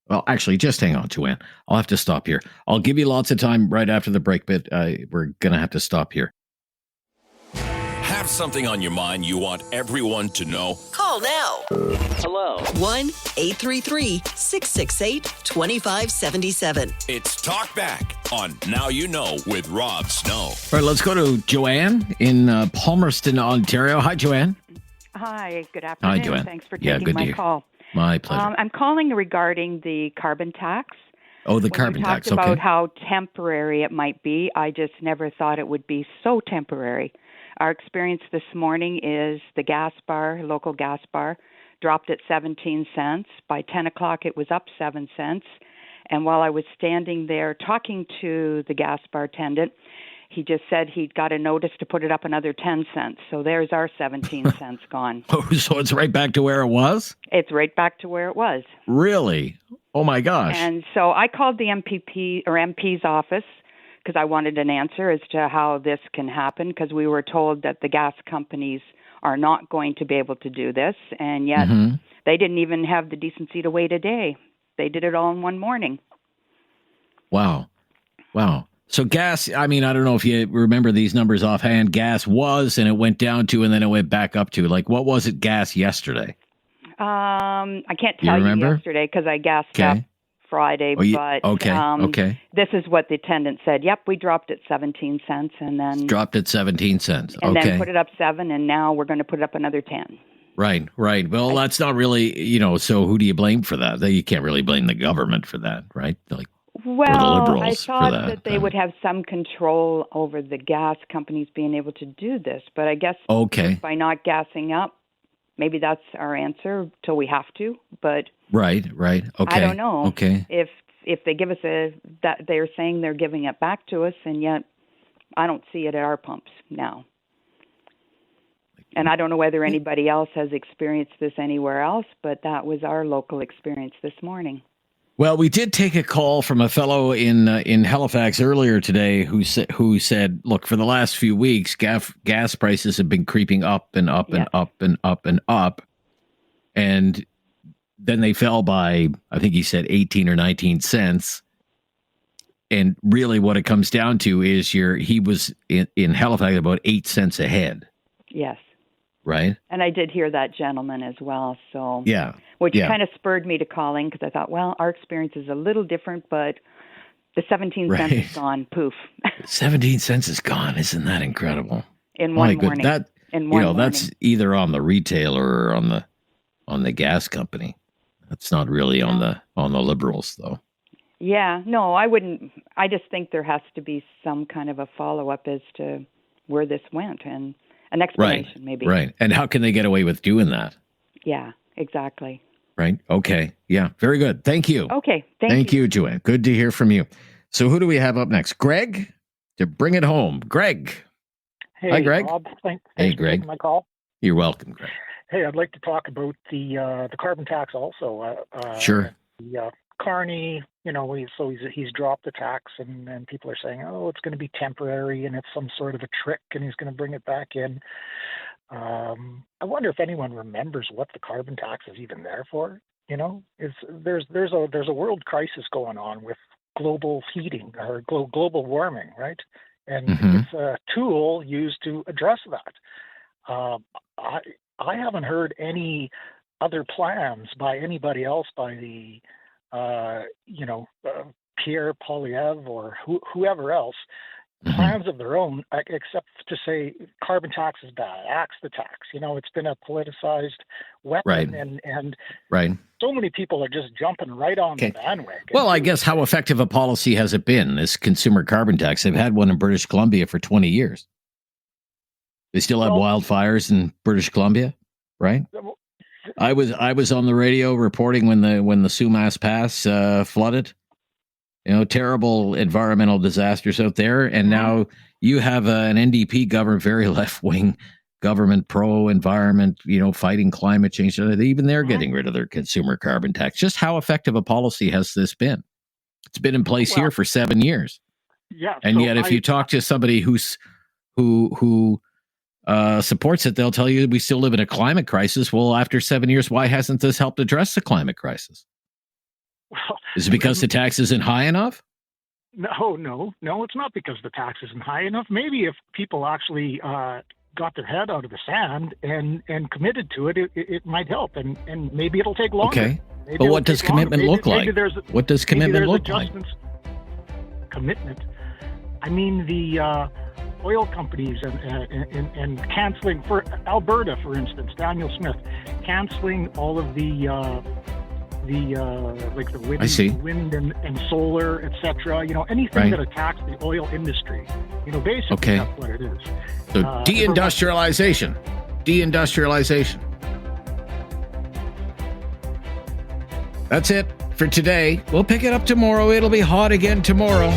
Well, actually, just hang on, Joanne. I'll have to stop here. I'll give you lots of time right after the break, but we're going to have to stop here. Have something on your mind you want everyone to know? Call now. Hello. 1-833-668-2577. It's Talkback on Now You Know with Rob Snow. All right, let's go to Joanne in Palmerston, Ontario. Hi, Joanne. Hi, good afternoon. Hi, Joanne. Thanks for taking my call. My pleasure. I'm calling regarding the carbon tax. Oh, the carbon tax. We talked about how temporary it might be. I just never thought it would be so temporary. Our experience this morning is the gas bar, local gas bar, dropped at 17 cents. By 10 o'clock, it was up 7 cents. And while I was standing there talking to the gas bar attendant, he just said he'd got a notice to put it up another 10 cents. So there's our 17 cents gone. Oh, so it's right back to where it was? It's right back to where it was. Really? Oh, my gosh. And so I called the MP's office because I wanted an answer as to how this can happen, because we were told that the gas companies are not going to be able to do this, and yet they didn't even have the decency to wait a day. They did it all in one morning. Wow. So gas, I mean, I don't know if you remember these numbers offhand. Gas was, and it went down to, and then it went back up to. Like, what was it gas yesterday? I can't tell you yesterday because I gassed up Friday, but okay. This is what the attendant said. Yep, we dropped it 17 cents and then dropped it 17 cents. And then put it up 7, and now we're going to put it up another 10. Right. Well, that's not really, so who do you blame for that? You can't really blame the government for that, right? Like, well, the Liberals I thought for that they would have some control over the gas companies being able to do this, but I guess by not gassing up, maybe that's our answer till we have to. But right. Okay. I don't know. Okay. If they give us that they're saying they're giving it back to us, and yet I don't see it at our pumps now. And I don't know whether anybody else has experienced this anywhere else, but that was our local experience this morning. Well, we did take a call from a fellow in Halifax earlier today who said, look, for the last few weeks, gas prices have been creeping up and up and up and up and up. And then they fell by, I think he said 18 or 19 cents. And really what it comes down to is he was in Halifax about 8 cents ahead. Yes. Right. And I did hear that gentleman as well. So which kind of spurred me to calling because I thought, well, our experience is a little different, but the 17 cents is gone. Poof. 17 cents is gone. Isn't that incredible? In one morning. That's either on the retailer or on the gas company. That's not really on the Liberals, though. Yeah. No, I wouldn't. I just think there has to be some kind of a follow-up as to where this went and an explanation, maybe. Right. And how can they get away with doing that? Yeah, exactly. Right. Okay. Yeah. Very good. Thank you. Okay. Thank you, Joanne. Good to hear from you. So who do we have up next? Greg, to bring it home. Greg. Hey, hi, Greg. Rob. Thanks Greg. for taking my call. You're welcome, Greg. Hey, I'd like to talk about the carbon tax also. Sure. Carney, he's dropped the tax, and people are saying, oh, it's going to be temporary, and it's some sort of a trick, and he's going to bring it back in. I wonder if anyone remembers what the carbon tax is even there for. There's a world crisis going on with global heating or global warming, right? And it's a tool used to address that. I haven't heard any other plans by anybody else, by the Pierre Poilievre or whoever else, plans of their own, except to say carbon tax is bad, axe the tax. It's been a politicized weapon, and so many people are just jumping right on the bandwagon. Well, I guess how effective a policy has it been, this consumer carbon tax? They've had one in British Columbia for 20 years. They still have wildfires in British Columbia, right? I was on the radio reporting when the Sumas Pass flooded. Terrible environmental disasters out there, and now you have an NDP government, very left-wing government, pro-environment, fighting climate change. Even they're getting rid of their consumer carbon tax. Just how effective a policy has this been? It's been in place here for 7 years. Yeah, and yet if you talk to somebody who supports it, they'll tell you we still live in a climate crisis. Well, after 7 years, why hasn't this helped address the climate crisis? Well, is it because the tax isn't high enough? No, it's not because the tax isn't high enough. Maybe if people actually got their head out of the sand and committed to it, it might help, and maybe it'll take longer. Okay, but what does commitment look like? What does commitment look like? Commitment? I mean, the oil companies and canceling, for Alberta, for instance, Daniel Smith, canceling all of the wind and solar, etc. Anything that attacks the oil industry. Basically that's what it is. So deindustrialization. That's it for today. We'll pick it up tomorrow. It'll be hot again tomorrow.